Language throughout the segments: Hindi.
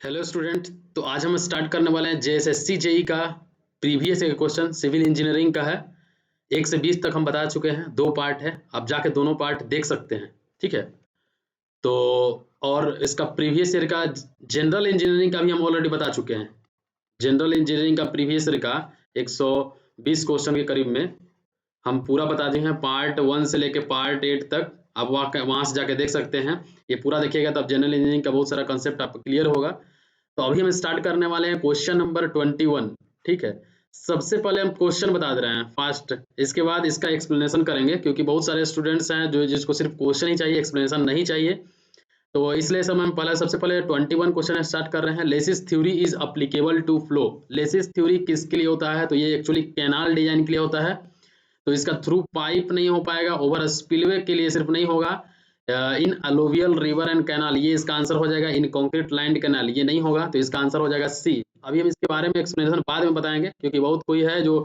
Hello student. तो आज हम स्टार्ट करने वाले हैं जेएसएससी जेई का प्रीवियस क्वेश्चन सिविल इंजीनियरिंग का है। 1 से 20 तक हम बता चुके हैं, 2 पार्ट है, आप जाके दोनों पार्ट देख सकते हैं। ठीक है। तो और इसका प्रीवियस ईयर का जनरल इंजीनियरिंग का भी हम ऑलरेडी बता चुके हैं। जनरल इंजीनियरिंग का प्रीवियस ईयर का 120 क्वेश्चन के करीब में हम पूरा बता दिए हैं, पार्ट 1 से लेके पार्ट 8 तक। आप वहाँ से जाके देख सकते हैं। ये पूरा देखिएगा तब जनरल इंजीनियरिंग का बहुत सारा कंसेप्ट आपको क्लियर होगा। तो अभी हम स्टार्ट करने वाले हैं क्वेश्चन नंबर 21। ठीक है। सबसे पहले हम क्वेश्चन बता दे रहे हैं फास्ट, इसके बाद इसका एक्सप्लेनेशन करेंगे, क्योंकि बहुत सारे स्टूडेंट्स हैं जो जिसको सिर्फ क्वेश्चन ही चाहिए, एक्सप्लेनेशन नहीं चाहिए। तो इसलिए सब हम सबसे पहले 21 क्वेश्चन स्टार्ट कर रहे हैं। Lacey's theory is applicable to flow. Lacey's theory किसके लिए होता है? तो ये एक्चुअली कैनाल डिजाइन के लिए होता है। तो इसका थ्रू पाइप नहीं हो पाएगा, ओवर स्पिलवे के लिए सिर्फ नहीं होगा, इन अलोवियल रिवर एंड कैनाल, ये इसका आंसर हो जाएगा। इन कंक्रीट लाइंड कैनाल ये नहीं होगा, तो इसका आंसर हो जाएगा सी। अभी हम इसके बारे में एक्सप्लेनेशन बाद में बताएंगे, क्योंकि बहुत कोई है जो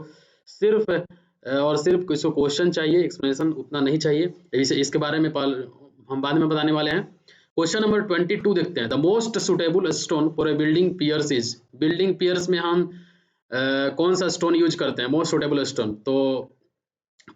सिर्फ और सिर्फ किसी क्वेश्चन चाहिए, एक्सप्लेनेशन उतना नहीं चाहिए। इसके बारे में हम बाद में बताने वाले हैं। क्वेश्चन नंबर 22 देखते हैं। The most suitable stone for a building piers is. Building piers में हम कौन सा स्टोन यूज करते हैं? Most suitable stone. तो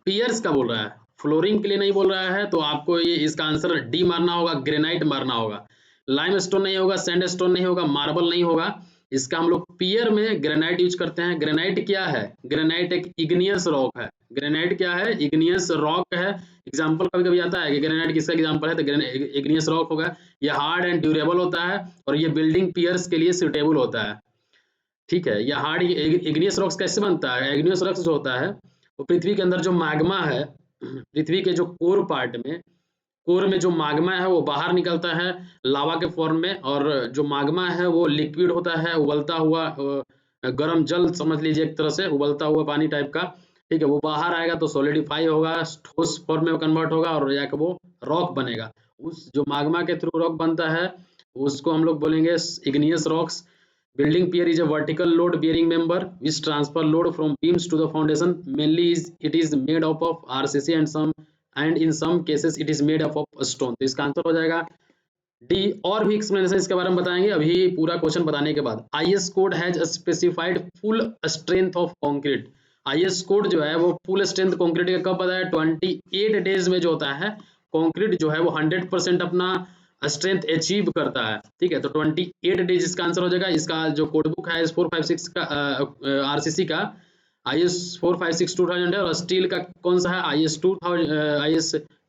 पियर्स का बोल रहा है, फ्लोरिंग के लिए नहीं बोल रहा है। तो आपको ये इसका आंसर डी मारना होगा, ग्रेनाइट मारना होगा। लाइम स्टोन नहीं होगा, सैंड स्टोन नहीं होगा, मार्बल नहीं होगा। इसका हम लोग पियर में ग्रेनाइट यूज करते हैं। ग्रेनाइट क्या है? ग्रेनाइट एक इग्नियस रॉक है। ग्रेनाइट क्या है? इग्नियस रॉक है। एग्जाम्पल कभी कभी आता है कि ग्रेनाइट किसका एग्जाम्पल है, तो इग्नियस रॉक होगा। ये हार्ड एंड ड्यूरेबल होता है और ये बिल्डिंग पियर्स के लिए सुटेबल होता है। ठीक है। यह हार्ड इग्नियस रॉक्स कैसे बनता है? इग्नियस रॉक्स जो होता है वो पृथ्वी के अंदर जो मैग्मा है, पृथ्वी के जो कोर पार्ट में, कोर में जो मैग्मा है वो बाहर निकलता है लावा के फॉर्म में, और जो मैग्मा है वो लिक्विड होता है, उबलता हुआ गर्म जल समझ लीजिए, एक तरह से उबलता हुआ पानी टाइप का। ठीक है। वो बाहर आएगा तो सॉलिडिफाई होगा, ठोस फॉर्म में कन्वर्ट होगा और जाके वो रॉक बनेगा। उस जो मैग्मा के थ्रू रॉक बनता है उसको हम लोग बोलेंगे igneous rocks. Building pier is a vertical load bearing member which transfer load from beams to the foundation. Mainly it is made up of RCC and in some cases it is made up of stone. तो इसका आंसर हो जाएगा डी। और भी एक्सप्लेनेशन इसके बारे में बताएंगे अभी पूरा क्वेश्चन बताने के बाद। IS code has specified full strength of concrete. IS code जो है वो फुल स्ट्रेंथ कंक्रीट का कब बताया? 28 डेज में जो होता है कंक्रीट जो है वो 100% अपना स्ट्रेंथ अचीव करता है। ठीक है। तो 28 डेज इसका आंसर हो जाएगा। इसका जो कोड बुक है IS 456 का RCC का IS 456 2000 है, और स्टील का कौन सा है? IS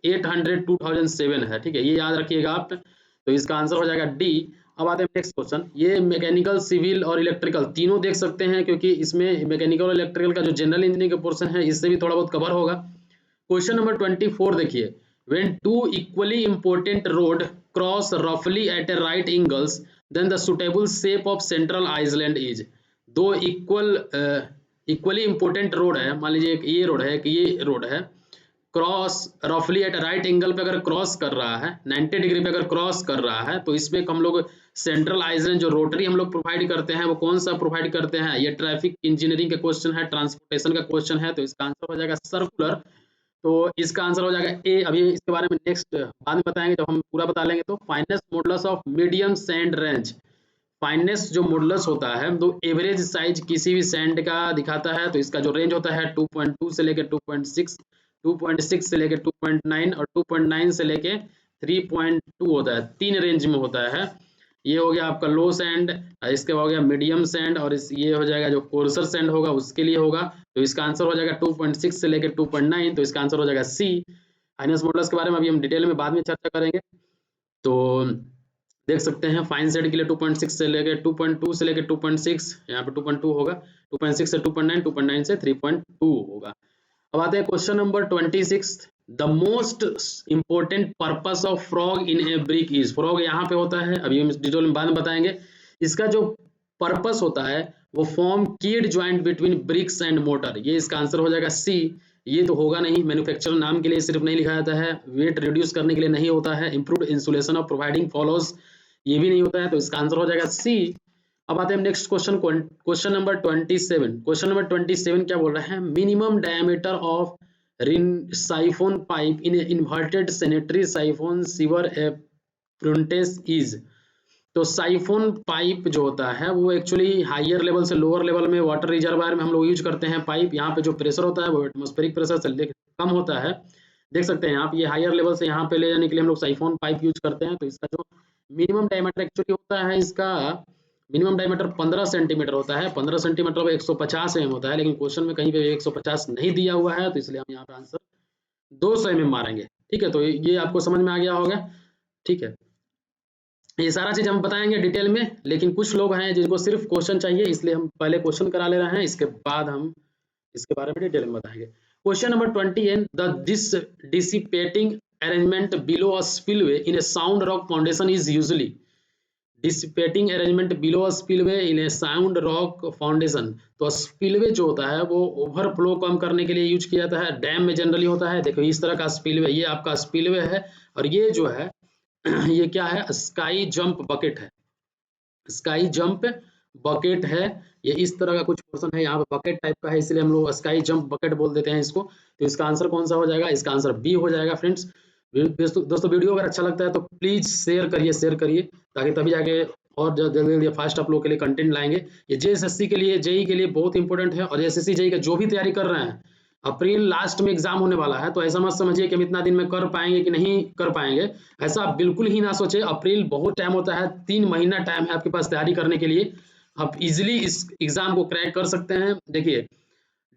800 2007 है। ठीक है, ये याद रखिएगा आप। तो इसका आंसर हो जाएगा डी। अब आते हैं नेक्स्ट क्वेश्चन। ये मैकेनिकल, सिविल और इलेक्ट्रिकल तीनों देख सकते हैं, क्योंकि इसमें मैकेनिकल और इलेक्ट्रिकल का जो जनरल इंजीनियरिंग का पोर्शन है इससे भी थोड़ा बहुत कवर होगा। क्वेश्चन नंबर 24 देखिए। When two equally important road cross roughly at a right angles, then the suitable shape of central island is। दो इक्वली इंपोर्टेंट रोड है, मान लीजिए एक ये रोड है, एक ये रोड है, क्रॉस रफली एट राइट एंगल पे अगर क्रॉस कर रहा है, 90 डिग्री पे अगर क्रॉस कर रहा है, तो इसमें हम लोग सेंट्रल आइलैंड जो रोटरी हम लोग प्रोवाइड करते हैं वो कौन सा प्रोवाइड करते हैं? ये ट्रैफिक इंजीनियरिंग का क्वेश्चन है, ट्रांसपोर्टेशन का क्वेश्चन है, तो इसका आंसर हो जाएगा सर्कुलर। तो इसका आंसर हो जाएगा ए। अभी इसके बारे में नेक्स्ट बाद में बताएंगे जब हम पूरा बता लेंगे। तो finest modulus of medium sand range. Finest जो मॉडुलस होता है तो एवरेज साइज किसी भी सैंड का दिखाता है। तो इसका जो रेंज होता है 2.2 से लेके 2.6, 2.6 से लेके 2.9 और 2.9 से लेके 3.2 होता है। 3 रेंज में होता है। ये हो गया आपका लो सैंड, इसके हो गया मीडियम सैंड, और ये हो जाएगा जो कोर्सर सैंड होगा उसके लिए होगा। तो इसका आंसर हो जाएगा 2.6 से लेकर 2.9। तो इसका आंसर हो जाएगा सी। फाइनेंस मॉडल्स के बारे में अभी हम डिटेल में बाद में चर्चा करेंगे। तो देख सकते हैं फाइन सेड के लिए 2.6 से लेकर 2.2 से लेकर 2.6, यहाँ पे 2.2 होगा, 2.6 से 2.9, 2.9 से 3.2 होगा। अब आते हैं question number 26। The most important purpose of frog in A brick is. Frog यहाँ पे होता है, अभी हम डिटेल में बाद में बताएंगे। इसका जो पर्पस होता है वो form keyed joint between bricks and mortar. ये इसका आंसर हो जाएगा सी। ये तो होगा नहीं, मैन्युफैक्चरर नाम के लिए सिर्फ नहीं लिखा जाता है, वेट रिड्यूस करने के लिए नहीं होता है, improved insulation of providing follows ये भी नहीं होता है। तो इसका आंसर हो जाएगा सी। अब आते हैं next question, question number 27। Question number 27 क्या बोल रहा है? Minimum diameter of siphon pipe in inverted sanitary siphon sewer apprentice is. तो साइफोन पाइप जो होता है वो एक्चुअली हायर लेवल से लोअर लेवल में वाटर रिजर्वायर में हम लोग यूज करते हैं पाइप। यहाँ पे जो प्रेशर होता है वो एटमॉस्फेरिक प्रेशर से कम होता है। देख सकते हैं आप, ये हायर लेवल से यहाँ पे ले जाने के लिए हम लोग साइफोन पाइप यूज करते हैं। तो इसका जो मिनिमम डायमीटर एक्चुअली होता है, इसका मिनिमम डायमीटर 15 सेंटीमीटर होता है। 15 सेंटीमीटर में 150 एम होता है, लेकिन क्वेश्चन में कहीं पे 150 नहीं दिया हुआ है, तो इसलिए हम यहाँ पे आंसर 200 एम मारेंगे। ठीक है, तो ये आपको समझ में आ गया होगा। ठीक है, ये सारा चीज हम बताएंगे डिटेल में, लेकिन कुछ लोग हैं जिनको सिर्फ क्वेश्चन चाहिए, इसलिए हम पहले क्वेश्चन करा ले रहे हैं, इसके बाद हम इसके बारे में डिटेल में बताएंगे। क्वेश्चन नंबर 20 है the this dissipating arrangement below a spillway in A sound rock foundation is usually dissipating arrangement below a spillway in A sound rock foundation. तो स्पिलवे जो होता है वो ओवरफ्लो कम करने के लिए यूज किया जाता है, डैम में जनरली होता है। देखो इस तरह का स्पिलवे, ये आपका स्पिलवे है, और ये जो है ये क्या है, स्काई जंप बकेट है। स्काई जंप बकेट है, ये इस तरह का कुछ पोर्शन है, यहाँ पे बकेट टाइप का है, इसलिए हम लोग स्काई जंप बकेट बोल देते हैं इसको। तो इसका आंसर कौन सा हो जाएगा, इसका आंसर बी हो जाएगा फ्रेंड्स। दोस्तों वीडियो अगर अच्छा लगता है तो प्लीज शेयर करिए, ताकि तभी जाके और जल्दी जल्दी फास्ट आप लोग के लिए कंटेंट लाएंगे। ये जेएसएससी के लिए, जेई के लिए बहुत इंपॉर्टेंट है, और एसएससी जेई का जो भी तैयारी कर रहे हैं, अप्रैल लास्ट में एग्जाम होने वाला है, तो ऐसा मत समझिए कि हम इतना दिन में कर पाएंगे कि नहीं कर पाएंगे। ऐसा आप बिल्कुल ही ना सोचे, अप्रैल बहुत टाइम होता है, 3 महीना टाइम है आपके पास तैयारी करने के लिए। आप इजिली इस एग्जाम को क्रैक कर सकते हैं। देखिए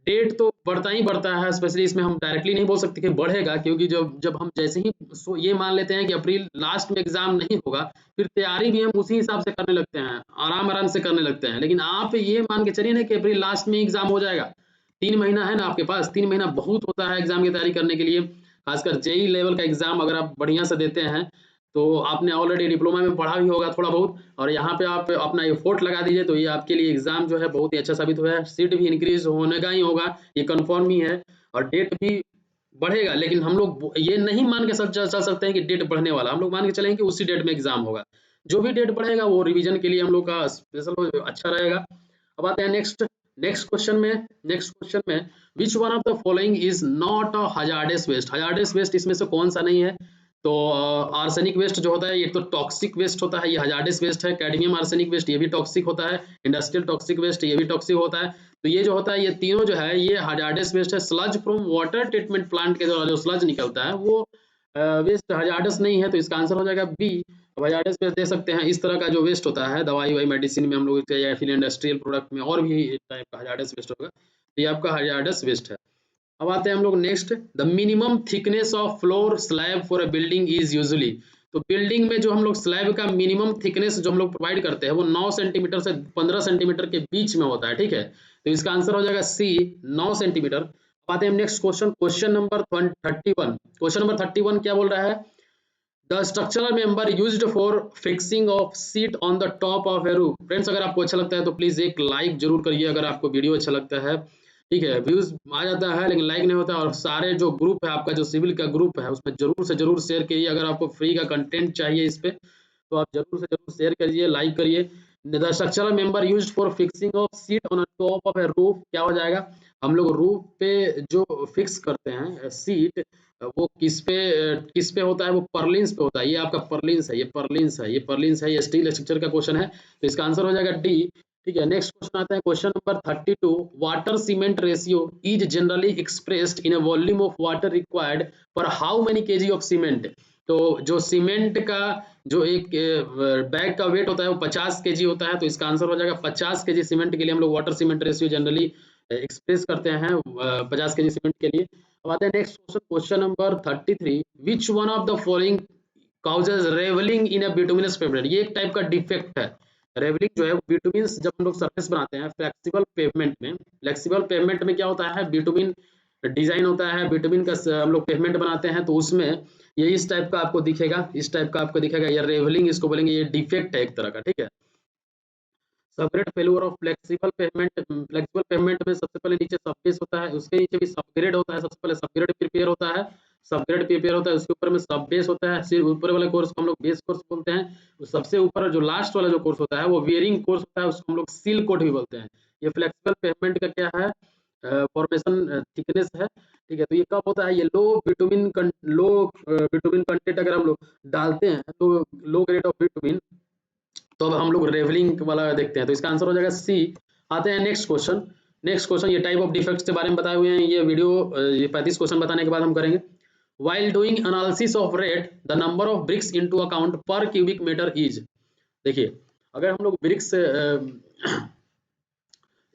डेट तो बढ़ता ही बढ़ता है, स्पेशली इसमें हम डायरेक्टली नहीं बोल सकते कि बढ़ेगा, क्योंकि जब जब हम जैसे ही ये मान लेते हैं कि अप्रैल लास्ट में एग्जाम नहीं होगा, फिर तैयारी भी हम उसी हिसाब से करने लगते हैं, आराम आराम से करने लगते हैं। लेकिन आप ये मान के चलिए ना कि अप्रैल लास्ट में एग्जाम हो जाएगा, 3 महीना है ना आपके पास, 3 महीना बहुत होता है एग्जाम की तैयारी करने के लिए। खासकर जेई लेवल का एग्जाम अगर आप बढ़िया से देते हैं, तो आपने ऑलरेडी डिप्लोमा में पढ़ा भी होगा थोड़ा बहुत, और यहाँ पे आप अपना एफोर्ट लगा दीजिए, तो ये आपके लिए एग्जाम जो है बहुत ही अच्छा साबित हुआ है। सीट भी इंक्रीज होने का ही होगा, ये कंफर्म ही है, और डेट भी बढ़ेगा। लेकिन हम लोग ये नहीं मान के चल सकते हैं कि डेट बढ़ने वाला, हम लोग मान के चलेंगे कि उसी डेट में एग्जाम होगा। जो भी डेट बढ़ेगा वो रिवीजन के लिए हम लोग का स्पेशल अच्छा रहेगा। अब आते हैं नेक्स्ट क्वेश्चन में। Which one of the following is not a hazardous waste. Hazardous waste इसमें से कौन सा नहीं है, तो आर्सेनिक वेस्ट जो होता है ये तो टॉक्सिक वेस्ट होता है, ये हजार्डस वेस्ट है। कैडमियम आर्सेनिक वेस्ट ये भी टॉक्सिक होता है। इंडस्ट्रियल टॉक्सिक वेस्ट ये भी टॉक्सिक होता है। तो ये जो होता है, ये तीनों जो है ये हजार्डस वेस्ट है। Sludge from water treatment plant के द्वारा जो स्लज निकलता है वो वेस्ट हजार्डस नहीं है, तो इसका आंसर हो जाएगा बी। अब हजार्डस वेस्ट दे सकते हैं, इस तरह का जो वेस्ट होता है दवाई वाई मेडिसिन में हम लोग, या फिर इंडस्ट्रियल प्रोडक्ट में और भी टाइप का हजार्डस वेस्ट होगा, तो ये आपका हजार्डस वेस्ट है। अब आते हैं हम लोग next, the minimum thickness of floor slab for a building is usually. तो बिल्डिंग में जो हम लोग स्लैब का मिनिमम थिकनेस जो हम लोग प्रोवाइड करते हैं वो 9 सेंटीमीटर से 15 सेंटीमीटर के बीच में होता है। ठीक है, तो इसका आंसर हो जाएगा सी, 9 सेंटीमीटर। अब आते हैं हम next question number 31। Question number 31 क्या बोल रहा है, the structural member used for fixing of seat on the top of A roof. Friends अगर आपको अच्छा लगता है तो प्लीज एक लाइक जरूर करिए, अगर आपको वीडियो अच्छा लगता है। ठीक है, व्यूज आ जाता है लेकिन लाइक नहीं होता, और सारे जो ग्रुप है आपका, जो सिविल का ग्रुप है उसमें जरूर से जरूर शेयर करिए। अगर आपको फ्री का कंटेंट चाहिए इस पे, तो आप जरूर से जरूर शेयर करिए, लाइक करिए। The structural member used for fixing of seat on top of A roof क्या हो जाएगा, हम लोग रूफ पे जो फिक्स करते हैं सीट, वो किस पे होता है, वो पर्लिन्स पे होता है। ये आपका पर्लिन्स है, ये स्टील स्ट्रक्चर का क्वेश्चन है, तो इसका आंसर हो जाएगा डी। ठीक है, नेक्स्ट क्वेश्चन आता है question number 32। Water cement ratio is generally expressed in a volume of water required for how many KG of cement. तो जो सीमेंट का जो एक बैग का वेट होता है वो 50 केजी होता है, तो इसका आंसर हो जाएगा 50 केजी सीमेंट के लिए हम लोग water cement ratio generally express करते हैं 50 केजी सीमेंट के लिए। अब आते हैं next question number 33। Which one of the following causes ravelling in a bituminous pavement. ये एक टाइप का डिफेक्ट है। रेवलिंग जो है बिटुमिन्स, जब हम लोग सरफेस बनाते हैं फ्लेक्सिबल पेवमेंट में, क्या होता है, बिटुमिन डिजाइन होता है, बिटुमिन का हम लोग पेवमेंट बनाते हैं, तो उसमें ये इस टाइप का आपको दिखेगा, ये रेवलिंग इसको बोलेंगे, ये डिफेक्ट है एक तरह का। ठीक है, subgrade failure of flexible pavement में सबसे पहले नीचे सबबेस होता है, उसके नीचे भी सबग्रेड होता है। सबसे पहले सबग्रेड प्रिपेयर होता है, उसके ऊपर में सब बेस होता है। सिर्फ ऊपर वाले कोर्स को हम लोग बेस कोर्स बोलते हैं। सबसे ऊपर जो लास्ट वाला जो कोर्स होता है वो वेयरिंग कोर्स होता है, उसको हम लोग सील कोट भी बोलते हैं। ये फ्लेक्सिबल पेवमेंट का क्या है, फॉर्मेशन थिकनेस है। ठीक है, तो ये कब होता है, ये लो बिटुमिन कंटेंट अगर हम लोग डालते हैं, तो लो ग्रेड ऑफ बिटुमिन तो अब हम लोग रेवलिंग वाला देखते हैं, तो इसका आंसर हो जाएगा सी। आते हैं नेक्स्ट क्वेश्चन। नेक्स्ट क्वेश्चन ये टाइप ऑफ डिफेक्ट्स के बारे में बताए हुए हैं। ये वीडियो ये 35 क्वेश्चन बताने के बाद हम करेंगे। While doing analysis of rate, the number of bricks into account per cubic meter is, देखिए अगर हम लोग ब्रिक्स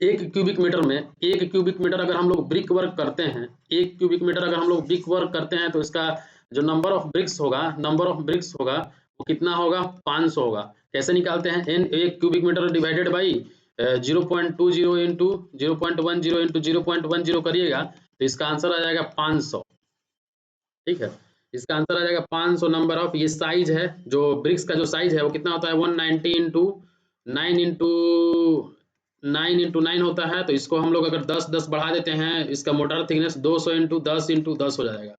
एक क्यूबिक मीटर अगर हम लोग ब्रिक वर्क करते हैं, एक क्यूबिक मीटर अगर हम लोग ब्रिक वर्क करते हैं, तो इसका जो नंबर ऑफ ब्रिक्स होगा वो कितना होगा, 500 होगा। कैसे निकालते हैं, एन एक cubic metre divided by 0.20 into 0.10 into 0.10 करिएगा तो इसका आंसर आ जाएगा 500। ठीक है, इसका आंसर आ जाएगा 500। नंबर ऑफ ये साइज है, जो ब्रिक्स का जो साइज है वो कितना होता है, 190 इंटू 9 होता है। तो इसको हम लोग अगर 10 बढ़ा देते हैं, इसका मोटार थिकनेस 200 इंटू 10 हो जाएगा।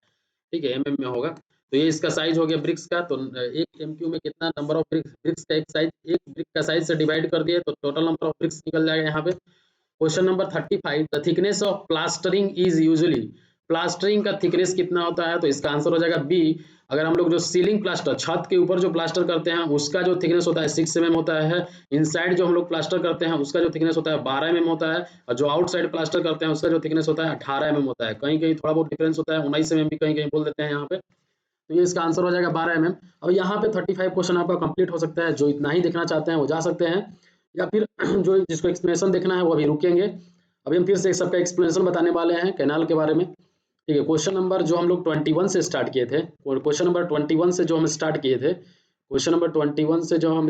ठीक है, एमएम में होगा। तो ये इसका साइज हो गया ब्रिक्स का। तो एक एमक्यू में कितना नंबर ऑफ ब्रिक्स का एक ब्रिक का साइज से डिवाइड कर दिए तो टोटल नंबर ऑफ ब्रिक्स निकल जाएगा यहाँ पे। Question number 35, the thickness of plastering is usually, plastering का थिकनेस कितना होता है, तो इसका आंसर हो जाएगा बी। अगर हम लोग जो सीलिंग प्लास्टर, छत के ऊपर जो प्लास्टर करते हैं उसका जो थिकनेस होता है 6 mm होता है। इनसाइड जो हम लोग प्लास्टर करते हैं उसका जो थिकनेस होता है 12 mm होता है। और जो आउटसाइड प्लास्टर करते हैं उसका जो थिकनेस होता है 18 mm होता है। कहीं कहीं थोड़ा बहुत डिफरेंस होता है, 19 mm भी कहीं कहीं बोल देते हैं यहाँ पे। तो ये इसका आंसर हो जाएगा 12 mm। अब यहाँ पे 35 क्वेश्चन आपका कंप्लीट हो सकता है। जो इतना ही देखना चाहते हैं वो जा सकते हैं, या फिर जो जिसको एक्सप्लेनेशन देखना है वो अभी रुकेंगे। अभी हम फिर से सबका एक्सप्लेनेशन बताने वाले हैं कैनाल के बारे में। ठीक है, क्वेश्चन नंबर जो हम लोग 21 से स्टार्ट किए थे, क्वेश्चन नंबर 21 से जो हम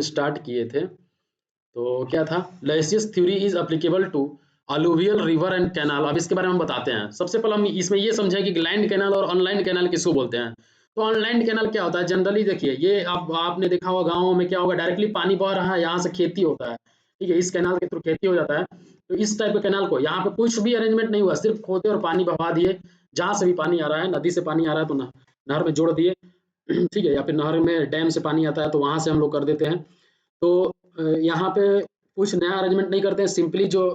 स्टार्ट किए थे, तो क्या था, Lacey's theory is applicable to alluvial river and canal. अब इसके बारे में हम बताते हैं। सबसे पहले हम इसमें ये समझें कि लैंड कैनाल और ऑनलाइन कैनाल किसको बोलते हैं। तो ऑनलाइन कैनाल क्या होता है, जनरली देखिए ये आपने देखा होगा गाँव में क्या होगा, डायरेक्टली पानी बह रहा है, यहाँ से खेती होता है। ठीक है, इस कैनाल के थ्रू खेती हो जाता है। तो इस टाइप के कैनाल को यहाँ पे कुछ भी अरेंजमेंट नहीं हुआ, सिर्फ खोदे और पानी बहा दिए। जहाँ से भी पानी आ रहा है, नदी से पानी आ रहा है तो नहर में जोड़ दिए। ठीक है, या फिर नहर में डैम से पानी आता है तो वहां से हम लोग कर देते हैं। तो यहाँ पे कुछ नया अरेंजमेंट नहीं करते हैं, सिंपली जो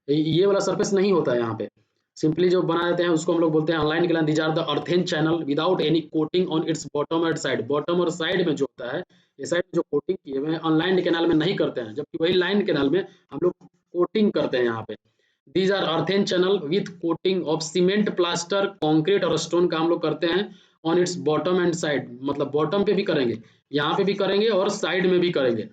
ये वाला सरफेस नहीं होता है, यहाँ पे सिंपली जो बना देते हैं उसको हम लोग बोलते हैं unlined canal. These are the earthen channel without any coating on its bottom and side. Bottom और साइड में जो होता है, ये साइड में जो कोटिंग किए हुए हैं ऑनलाइन कैनाल में नहीं करते हैं, जबकि वही लाइन कैनाल में हम लोग कोटिंग करते हैं यहाँ पे। These are earthen channel with coating of cement, plaster, concrete और स्टोन का हम लोग करते हैं on its bottom and side. मतलब बॉटम पे भी करेंगे, यहाँ पे भी करेंगे और साइड में भी करेंगे,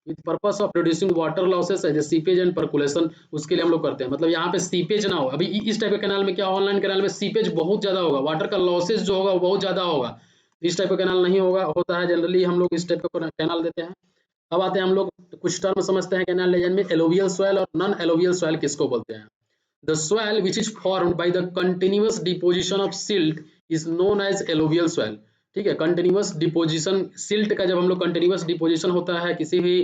with purpose of reducing water losses as seepage and percolation. उसके लिए हम लोग करते हैं, मतलब यहाँ पे सीपेज ना हो। अभी इस टाइप के कैनाल में क्या, ऑनलाइन कैनाल में सीपेज बहुत ज्यादा होगा, वाटर का लॉसेस जो होगा वो बहुत ज्यादा होगा। इस टाइप का कैनाल नहीं होता है जनरली, हम लोग इस टाइप का कैनाल देते हैं। अब आते हैं हम लोग कुछ टर्म समझते हैं कैनाल लेजन में। एलोवियल सॉइल और नॉन एलोवियल सॉइल किसको बोलते हैं। The soil which is formed by the continuous deposition of silt is known as alluvial soil. ठीक है, कंटिन्यूअस डिपोजिशन, सिल्ट का जब हम लोग कंटिन्यूअस डिपोजिशन होता है किसी भी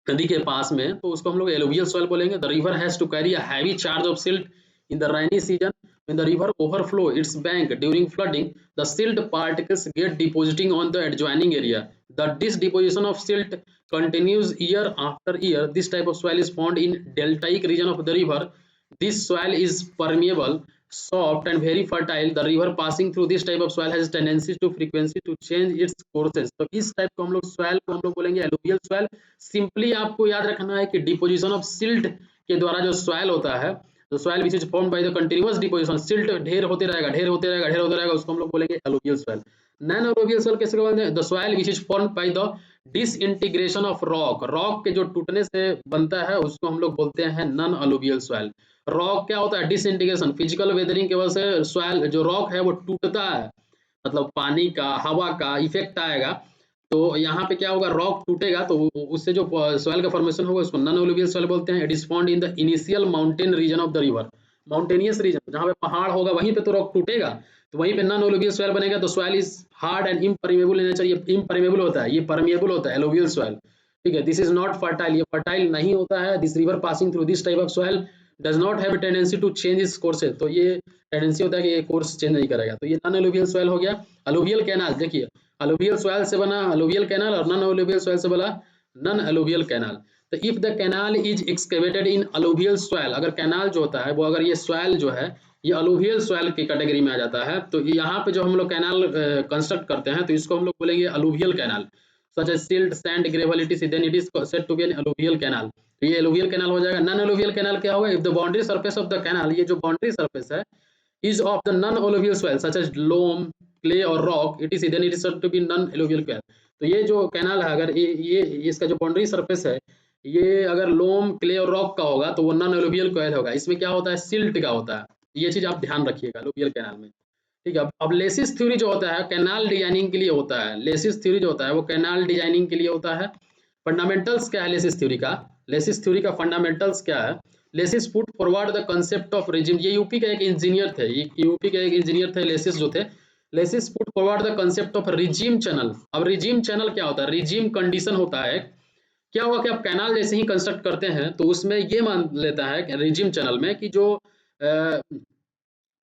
नदी के पास में, तो उसको हम लोग एलोवियल सॉइल बोलेंगे। The river has to carry a heavy charge of silt in the rainy season when the river overflow its bank during flooding, the silt particles get depositing on the adjoining area. This deposition of silt continues year after year. This type of soil is found in deltaic region of the river. This soil is permeable, soft and very fertile. The river passing through this type of soil has tendency to frequency to change its courses. तो इस टाइप को हम लोग soil को हम लोग बोलेंगे alluvial soil. Simply आपको याद रखना है कि deposition of silt के द्वारा जो soil होता है, तो soil which is formed by the continuous deposition, silt ढेर होते रहेगा, उसको हम लोग बोलेंगे alluvial soil. Non alluvial soil कैसे बोलते हैं, the soil which is formed by the disintegration of rock, rock के जो टूटने से बनता है उसको हम लोग बोलते हैं नॉन alluvial soil. रॉक क्या होता है, डिसइंटीग्रेशन, फिजिकल वेदरिंग की वजह से सॉइल जो रॉक है वो टूटता है, मतलब पानी का, हवा का इफेक्ट आएगा। तो यहाँ पे क्या होगा, रॉक टूटेगा तो उससे जो सॉइल का फॉर्मेशन होगा उसको नॉन एलुवियल सॉइल बोलते हैं। It is found in the initial mountain region of the river. Mountainous region जहाँ पे पहाड़ होगा वहीं पे तो रॉक टूटेगा, तो वहीं पे नॉन एलुवियल सॉइल बनेगा। तो soil is hard and impermeable in nature. ये इम्परमेबल होता है, ये परमेबल होता है एलुवियल सॉइल। ठीक है, दिस इज नॉट फर्टाइल, ये फर्टाइल नहीं होता है। This river passing through this type of soil does not have tendency to change its courses. तो ये टेंडेंसी होता है कि ये कोर्स चेंज नहीं करेगा। तो ये नॉन एलुवियल सॉइल हो गया। अलुवियल कैनाल, देखिए अलुवियल सॉइल से बना अलुवियल कैनाल और नॉन अलुवियल सॉइल से बना नॉन अलुवियल कैनाल। तो if the canal is excavated in alluvial soil, अगर कैनाल जो होता है वो, अगर ये सॉइल जो है ये अलुवियल सॉइल की कैटेगरी में आ जाता है, तो यहाँ पे जो हम लोग कैनाल कंस्ट्रक्ट करते हैं तो इसको हम लोग बोलेंगे alluvial canal. such as silt, sand, gravel, etc., then it is said to be an alluvial canal. तो ये alluvial canal हो जाएगा। non alluvial canal क्या होगा? If the boundary surface of the canal, ये जो boundary surface है is of the non alluvial soil such as loam, clay or rock, it is then it is said to be non alluvial canal. तो ये जो कैनाल है अगर ये इसका जो बाउंड्री सरफेस है ये अगर लोम, क्ले और रॉक का होगा तो वो नॉन एलुवियल कॉयल होगा। इसमें क्या होता है? सिल्ट का होता है। ये चीज आप ध्यान रखिएगा एलुवियल कैनाल में, ठीक है। अब लेसिस थ्योरी जो होता है कैनाल डिजाइनिंग के लिए होता है। लेसिस थ्योरी जो होता है वो कैनाल डिजाइनिंग के लिए होता है। फंडामेंटल्स क्या है लेसिस थ्योरी का? लेसिस थ्योरी का फंडामेंटल्स क्या है? Laces put forward the concept of regime. ये यूपी का एक इंजीनियर थे, यूपी के एक इंजीनियर थे लेसिस जो थे। Laces put forward the concept of regime channel. अब रिजिम चैनल क्या होता है? रिजिम कंडीशन होता है। क्या हुआ कि आप कैनाल जैसे ही कंस्ट्रक्ट करते हैं तो उसमें ये मान लेता है कि रिजिम चैनल में कि जो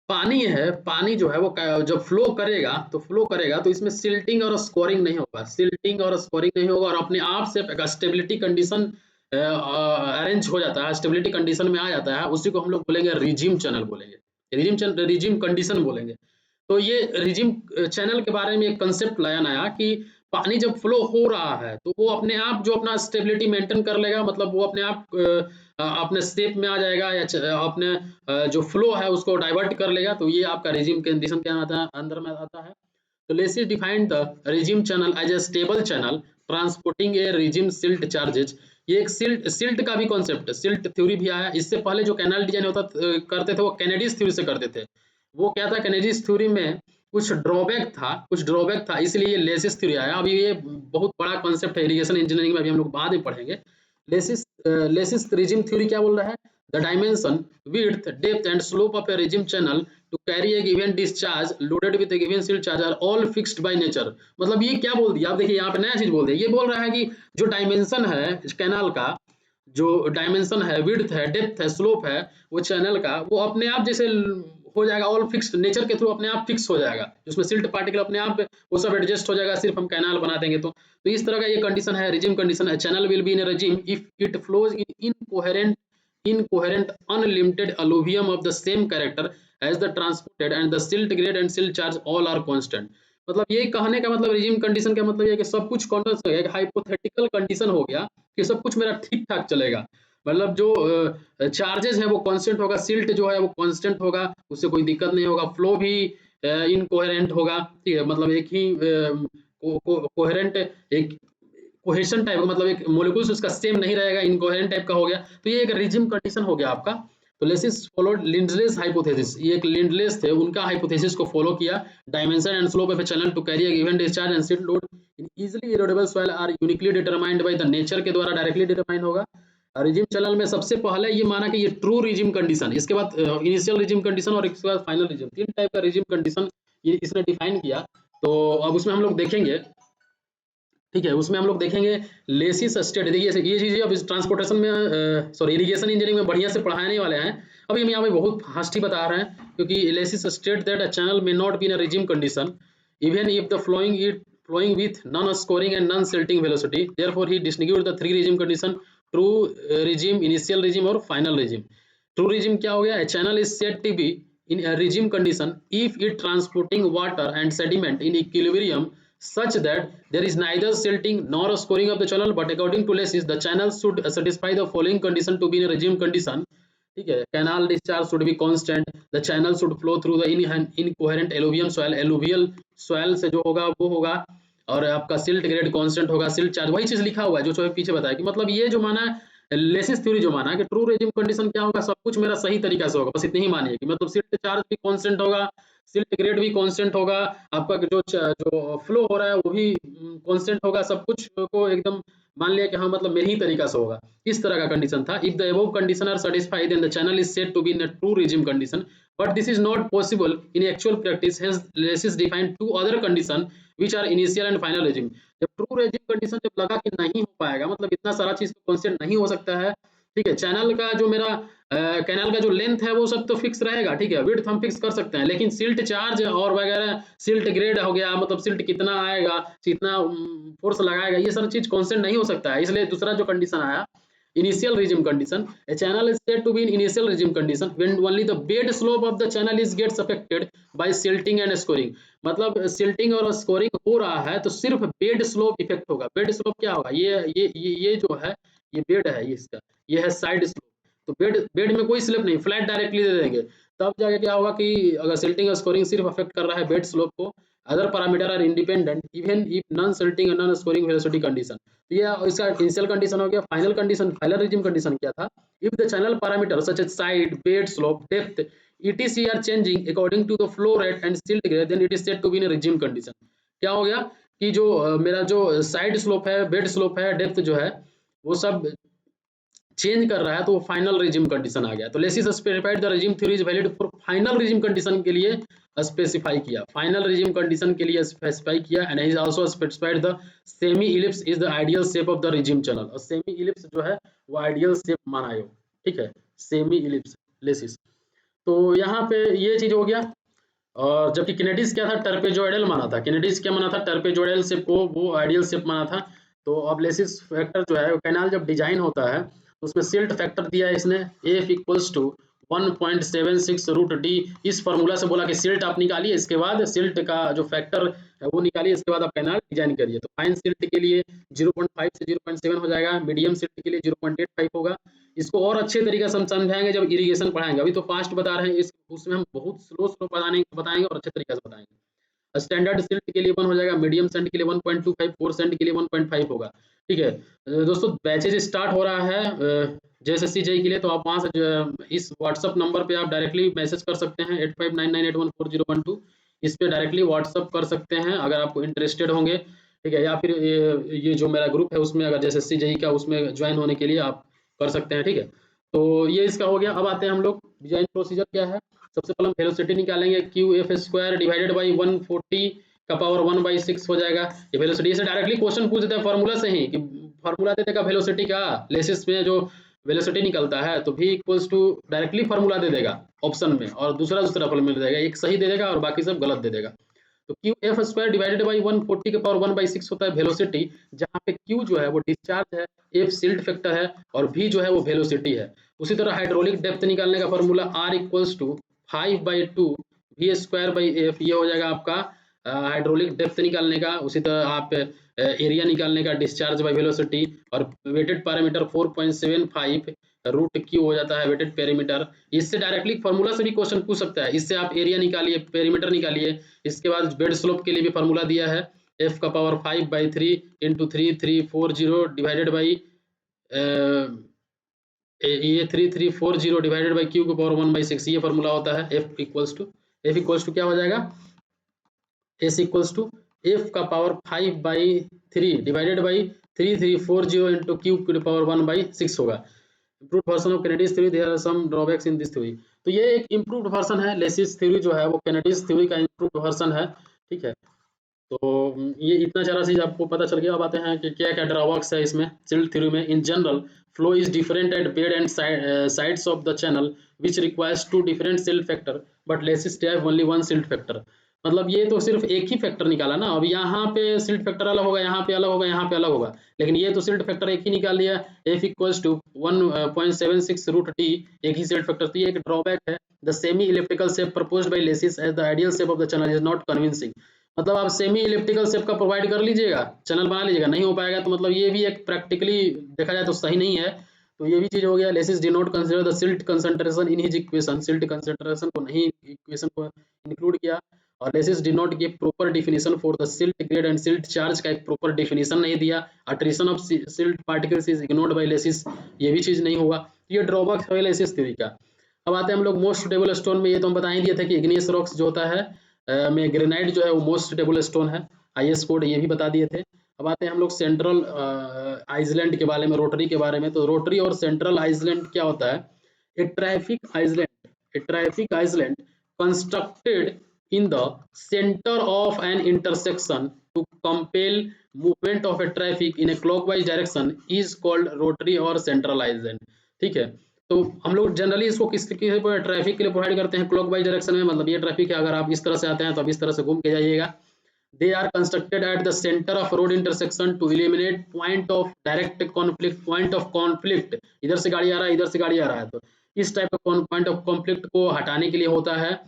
पानी है, पानी जो है वो जब फ्लो करेगा तो इसमें सिल्टिंग और स्कोरिंग नहीं होगा, सिल्टिंग और स्कोरिंग नहीं होगा और अपने आप से एक स्टेबिलिटी कंडीशन अरेंज हो जाता है, स्टेबिलिटी कंडीशन में आ जाता है। उसी को हम लोग बोलेंगे रिजिम चैनल बोलेंगे, रिजिम कंडीशन बोलेंगे। तो ये रिजिम चैनल के बारे में एक कंसेप्ट लाया नया कि पानी जब फ्लो हो रहा है तो वो अपने आप जो अपना स्टेबिलिटी मेंटेन कर लेगा, मतलब वो अपने आप अपने स्टेप में आ जाएगा या अपने जो फ्लो है उसको डाइवर्ट कर लेगा। तो ये आपका रिजिम कंडीशन क्या आता है, अंदर में आता है। तो Lacey's defined the regime channel as a stable channel transporting a regime silt charges. ये एक सिल्ट का भी कॉन्सेप्ट, सिल्ट थ्योरी भी आया। इससे पहले जो कैनाल डिजाइन करते थे वो कैनेडिस थ्योरी से करते थे। वो क्या था? कैनेडिस थ्योरी में कुछ ड्रॉबैक था, इसलिए ये लेसिस थ्योरी आया। अभी ये बहुत बड़ा कॉन्सेप्ट है इरिगेशन इंजीनियरिंग में, अभी हम लोग बाद में पढ़ेंगे। लेसिस रिजिम थ्योरी क्या बोल रहा है? The dimension, width, depth and slope of a regime channel to carry a given discharge loaded with a given silt charge are all fixed by nature. मतलब ये क्या बोल दिया? आप देखिए यहाँ पे नया चीज बोल दिया। ये बोल रहा है कि जो डायमेंशन है कैनाल का, जो डायमेंशन है, विड्थ है, डेप्थ है, स्लोप है वो चैनल का, वो अपने आप जैसे हो जाएगा, ऑल फिक्स्ड, नेचर के थ्रू अपने आप फिक्स हो जाएगा। उसमें सिल्ट पार्टिकल अपने आप वो सब एडजस्ट हो जाएगा, सिर्फ हम कैनाल बना देंगे तो इस तरह का ये कंडीशन है, रिजिम कंडीशन है। Channel will be in regime if it flows in incoherent unlimited alluvium of the same character as the transported and the silt grade and silt charge all are constant. मतलब ये कहने का मतलब रिजिम कंडीशन का मतलब ये है कि सब कुछ कांस्टेंट हो गया, एक हाइपोथेटिकल कंडीशन हो गया कि सब कुछ मेरा ठीक ठाक चलेगा। मतलब जो चार्जेस है वो कांस्टेंट होगा, सिल्ट जो है वो कांस्टेंट होगा, उससे कोई दिक्कत नहीं होगा, फ्लो भी इनकोहेरेंट होगा, ठीक है। मतलब एक ही कोहेरेंट, एक कोहेशन टाइप, मतलब एक मॉलिक्यूल्स उसका सेम नहीं रहेगा, इनकोहेरेंट टाइप का हो गया। तो ये एक रिजिम कंडीशन हो गया आपका। तो लेसिस फॉलोड लिंडलेस हाइपोथेसिस, ये एक लिंडलेस थे, उनका हाइपोथेसिस को फॉलो किया। Dimension and slope of a channel to carry a given discharge and silt load in easily erodible soil are uniquely determined by the nature के द्वारा डायरेक्टली डिटरमाइन होगा। रिजिम चैनल में सबसे पहले ये माना कि ये ट्रू रिजिम कंडीशन, इसके बाद इनिशियल रिजिम कंडीशन और इसके बाद फाइनल रिजिम, तीन टाइप का रिजिम कंडीशन ये इसने डिफाइन किया। तो अब उसमें हम लोग देखेंगे, ठीक है, उसमें हम लोग देखेंगे लेसिस स्टेट। देखिए ये चीजें अब ट्रांसपोर्टेशन में सॉरी इरिगेशन इंजीनियरिंग में बढ़िया से पढ़ाने वाले हैं। अभी हम यहाँ पे बहुत फास्ट ही बता रहे हैं क्योंकि Lacey's state that a channel may not be in a regime condition even if the flowing with non-scoring and non-silting velocity. Therefore, he distinguished the three regime condition: true regime, initial regime और final regime. True regime क्या हो गया? A channel is said to be in a regime condition if it transporting water and sediment in equilibrium such that there is neither silting nor scoring of the channel. But according to Lesis, the channel should satisfy the following condition to be in a regime condition. ठीक है, canal discharge should be constant, the channel should flow through the incoherent alluvium soil, alluvial soil से जो होगा वो होगा, और आपका सिल्ट ग्रेड कांस्टेंट होगा, सिल्ट चार्ज वही चीज लिखा हुआ है जो पीछे बताया कि मतलब ये जो माना लेसिस थ्योरी जो माना कि ट्रू रेजिम कंडीशन क्या होगा, सब कुछ मेरा सही तरीका से होगा, बस इतनी ही मानिए कि मतलब सिल्ट चार्ज भी कांस्टेंट होगा, सिल्ट ग्रेड भी कांस्टेंट होगा, आपका जो फ्लो हो रहा है वो भी कांस्टेंट होगा, सब कुछ को एकदम मान लिया कि हाँ मतलब मेरे ही तरीका से होगा, इस तरह का कंडीशन था। If the above condition are satisfied then the channel is said to be in a true regime condition, but this is not possible in actual practice. Hence Lesis defined two other condition which are initial and final regime. जब ट्रू रेजिम कंडीशन जब लगा कि नहीं हो पाएगा, मतलब इतना सारा चीज कांस्टेंट नहीं हो सकता है, ठीक है, चैनल का जो मेरा कैनाल का जो लेंथ है वो सब तो फिक्स रहेगा, ठीक है, विड्थ हम फिक्स कर सकते हैं, लेकिन सिल्ट चार्ज और वगैरह सिल्ट ग्रेड हो गया, मतलब सिल्ट कितना आएगा, कितना फोर्स लगाएगा, ये सारी चीज कांस्टेंट नहीं हो सकता है। इसलिए दूसरा जो कंडीशन आया initial regime condition. A channel is said to be in initial regime condition when only the bed slope of the channel is gets affected by silting and scoring. मतलब silting और scoring हो रहा है तो सिर्फ bed slope इफेक्ट होगा। bed slope क्या होगा, ये जो है ये bed है, ये इसका ये है side slope, तो बेड में कोई स्लिप नहीं, फ्लैट डायरेक्टली दे देंगे। तब जाके क्या होगा कि अगर सिल्टिंग और स्कोरिंग सिर्फ अफेक्ट कर रहा है बेड स्लोप को, other parameter are independent even if non silting and non scouring velocity condition. तो ये इसका इनिशियल कंडीशन हो गया। Final condition, final regime condition क्या था, if the channel parameter such as side, bed slope, depth etc are changing according to the flow rate and silt grade, then it is said to be in regime condition. क्या हो गया कि जो मेरा जो साइड स्लोप है, बेड स्लोप है, डेप्थ जो है वो सब चेंज कर रहा है तो वो फाइनल रिजिम कंडीशन आ गया। तो laces specified the regime theory is valid for final regime condition के लिए स्पेसिफाई किया, फाइनल रिजिम कंडीशन के लिए स्पेसिफाई किया। And he also specified the semi ellipse is the ideal shape of the regime channel. और सेमी इलिप्स जो है वो आइडियल शेप माना है, ठीक है, सेमी इलिप्स लेसिस। तो यहाँ पे ये चीज हो गया। और जबकि किनेटिस क्या था, टर्पेजोइडल माना था। किनेटिस क्या माना था, टर्पेजोइडल शेप को वो आइडियल शेप माना था। तो अब लेसिस फैक्टर जो है, कैनाल जब डिजाइन होता है तो उसमें सिल्ट फैक्टर दिया है इसने F equals to 1.76 root D. इस फॉर्मूला से बोला कि सिल्ट आप निकालिए, इसके बाद सिल्ट का जो फैक्टर है वो निकालिए, इसके बाद आप कैनाल डिजाइन करिए। तो फाइन सिल्ट के लिए 0.5 से 0.7 हो जाएगा, मीडियम सिल्ट के लिए 0.85 होगा। इसको और अच्छे तरीके से हम समझाएंगे जब इरिगेशन पढ़ाएंगे, अभी तो फास्ट बता रहे हैं, उसमें हम बहुत स्लो बताएंगे और अच्छे तरीके से बताएंगे। स्टैंडर्ड सिल्ट के लिए 1 हो जाएगा, मीडियम सेंट के लिए 1.25, 4 सेंट के लिए 1.5 होगा, ठीक है। दोस्तों बैचेज स्टार्ट हो रहा है जेएसएससी जेई के लिए, तो आप वहां से इस व्हाट्सएप नंबर पे आप डायरेक्टली मैसेज कर सकते हैं 8599814012, इस पे डायरेक्टली व्हाट्सएप कर सकते हैं अगर आपको इंटरेस्टेड होंगे, ठीक है। या फिर ये जो मेरा ग्रुप है उसमें अगर जेएसएससी जेई का उसमें ज्वाइन होने के लिए आप कर सकते हैं, ठीक है। तो ये इसका हो गया। अब आते हैं हम लोग डिजाइन प्रोसीजर क्या है। सबसे पहले हम वेलोसिटी निकालेंगे, QF स्क्वायर डिवाइडेड बाई 140 का पावर 1/6 हो जाएगा। ये वेलोसिटी से डायरेक्टली क्वेश्चन पूछ देता है फॉर्मूला से ही, कि फॉर्मूला दे देगा वेलोसिटी का, लेसिस में जो वेलोसिटी निकलता है तो V equals to directly formula दे देगा ऑप्शन में, और दूसरा फॉर्मूला दे देगा, एक सही दे देगा और बाकी सब गलत दे देगा। तो QF स्क्वायर डिवाइडेड बाई 140 के पावर 1/6 होता है वेलोसिटी, जहाँ पे Q जो है वो डिस्चार्ज है, F सिल्ट फैक्टर है और V जो है वो वेलोसिटी है। उसी तरह हाइड्रोलिक डेप्थ निकालने का formula R equals to 5/2 V square by F, ये हो जाएगा आपका हाइड्रोलिक डेप्थ निकालने का। उसी तरह आप एरिया निकालने का डिस्चार्ज बाय वेलोसिटी, और वेटेड पैरामीटर 4.75 रूट क्यू हो जाता है वेटेड पेरीमीटर। इससे डायरेक्टली फॉर्मूला से भी क्वेश्चन पूछ सकता है, इससे आप एरिया निकालिए, पेरीमीटर निकालिए। इसके बाद बेड स्लोप के लिए भी फॉर्मूला दिया है, F का पावर 5/3 इंटू 3340 डिवाइडेड बाई ये 3340 डिवाइडेड बाई क्यू का पावर 1/6, ये फॉर्मूला होता है। F इक्वल्स टू क्या हो जाएगा, S इक्वल्स टू F का power 5/3 divided by 3340 into Q की पावर 1/6 होगा। Improved version of Kennedy's theory, there are some drawbacks in this theory. तो ये एक इम्प्रूव्ड वर्जन है, लेसिस थ्योरी जो है वो केनेडीज थ्योरी का इम्प्रूव्ड वर्जन है, ठीक है। तो ये इतना सारा चीज आपको पता चल गया। अब आते हैं कि क्या क्या ड्रॉबैक्स है इसमें सिल्ट थ्योरी में। In general flow is different at bed and sides of the channel which requires 2 different silt factor, but laces have only 1 silt factor. मतलब ये तो सिर्फ एक ही फैक्टर निकाला ना, अब यहाँ पे सिल्ट फैक्टर अलग होगा, यहाँ पे अलग होगा, यहाँ पे अलग होगा, लेकिन ये तो सिल्ट फैक्टर एक ही निकाल लिया, F equals to 1.76 root D, एक ही सिल्ट फैक्टर। तो ये एक ड्रॉबैक है। The semi elliptical shape proposed by Lacey's as the ideal shape of the channel is not convincing. मतलब आप सेमी इलिप्टिकल शेप का प्रोवाइड कर लीजिएगा, चैनल बना लीजिएगा, नहीं हो पाएगा, तो मतलब ये भी एक प्रैक्टिकली देखा जाए तो सही नहीं है। तो ये भी चीज हो गया। Laces did not consider the silt concentration in his equation, silt concentration को नहीं इक्वेशन को इंक्लूड किया। और laces did not give proper definition for the silt grade and silt charge का एक प्रॉपर डेफिनेशन नहीं दिया। Attrition of silt particles is ignored bye laces, ये भी चीज नहीं हुआ। ये ड्रॉबैक है लेसिस थ्योरी का। अब आते हैं हम लोग मोस्ट सुटेबल स्टोन में। ये तो हम बता ही दिए थे कि इग्नियस रॉक्स जो होता है में ग्रेनाइट जो है वो मोस्ट सुटेबल स्टोन है, IS कोड ये भी बता दिए थे। अब आते हैं हम लोग सेंट्रल आइसलैंड के बारे में, रोटरी के बारे में। तो रोटरी और सेंट्रल आइसलैंड क्या होता है, a traffic island constructed in the center of an intersection to compel movement of a traffic in a clockwise direction is called rotary or central island, ठीक है। तो हम लोग जनरली इसको किस ट्रैफिक के लिए प्रोवाइड करते हैं क्लॉकवाइज डायरेक्शन में, मतलब ये ट्रैफिक है, अगर आप इस तरह से आते हैं तो आप इस तरह से घूम के जाइएगा, they are constructed at the centre of road intersection to eliminate point of direct conflict, point of conflict, इधर से गाड़ी आ रहा है इधर से गाड़ी आ रहा है, तो इस टाइप का पॉइंट ऑफ कॉन्फ्लिक्ट को हटाने के लिए होता है।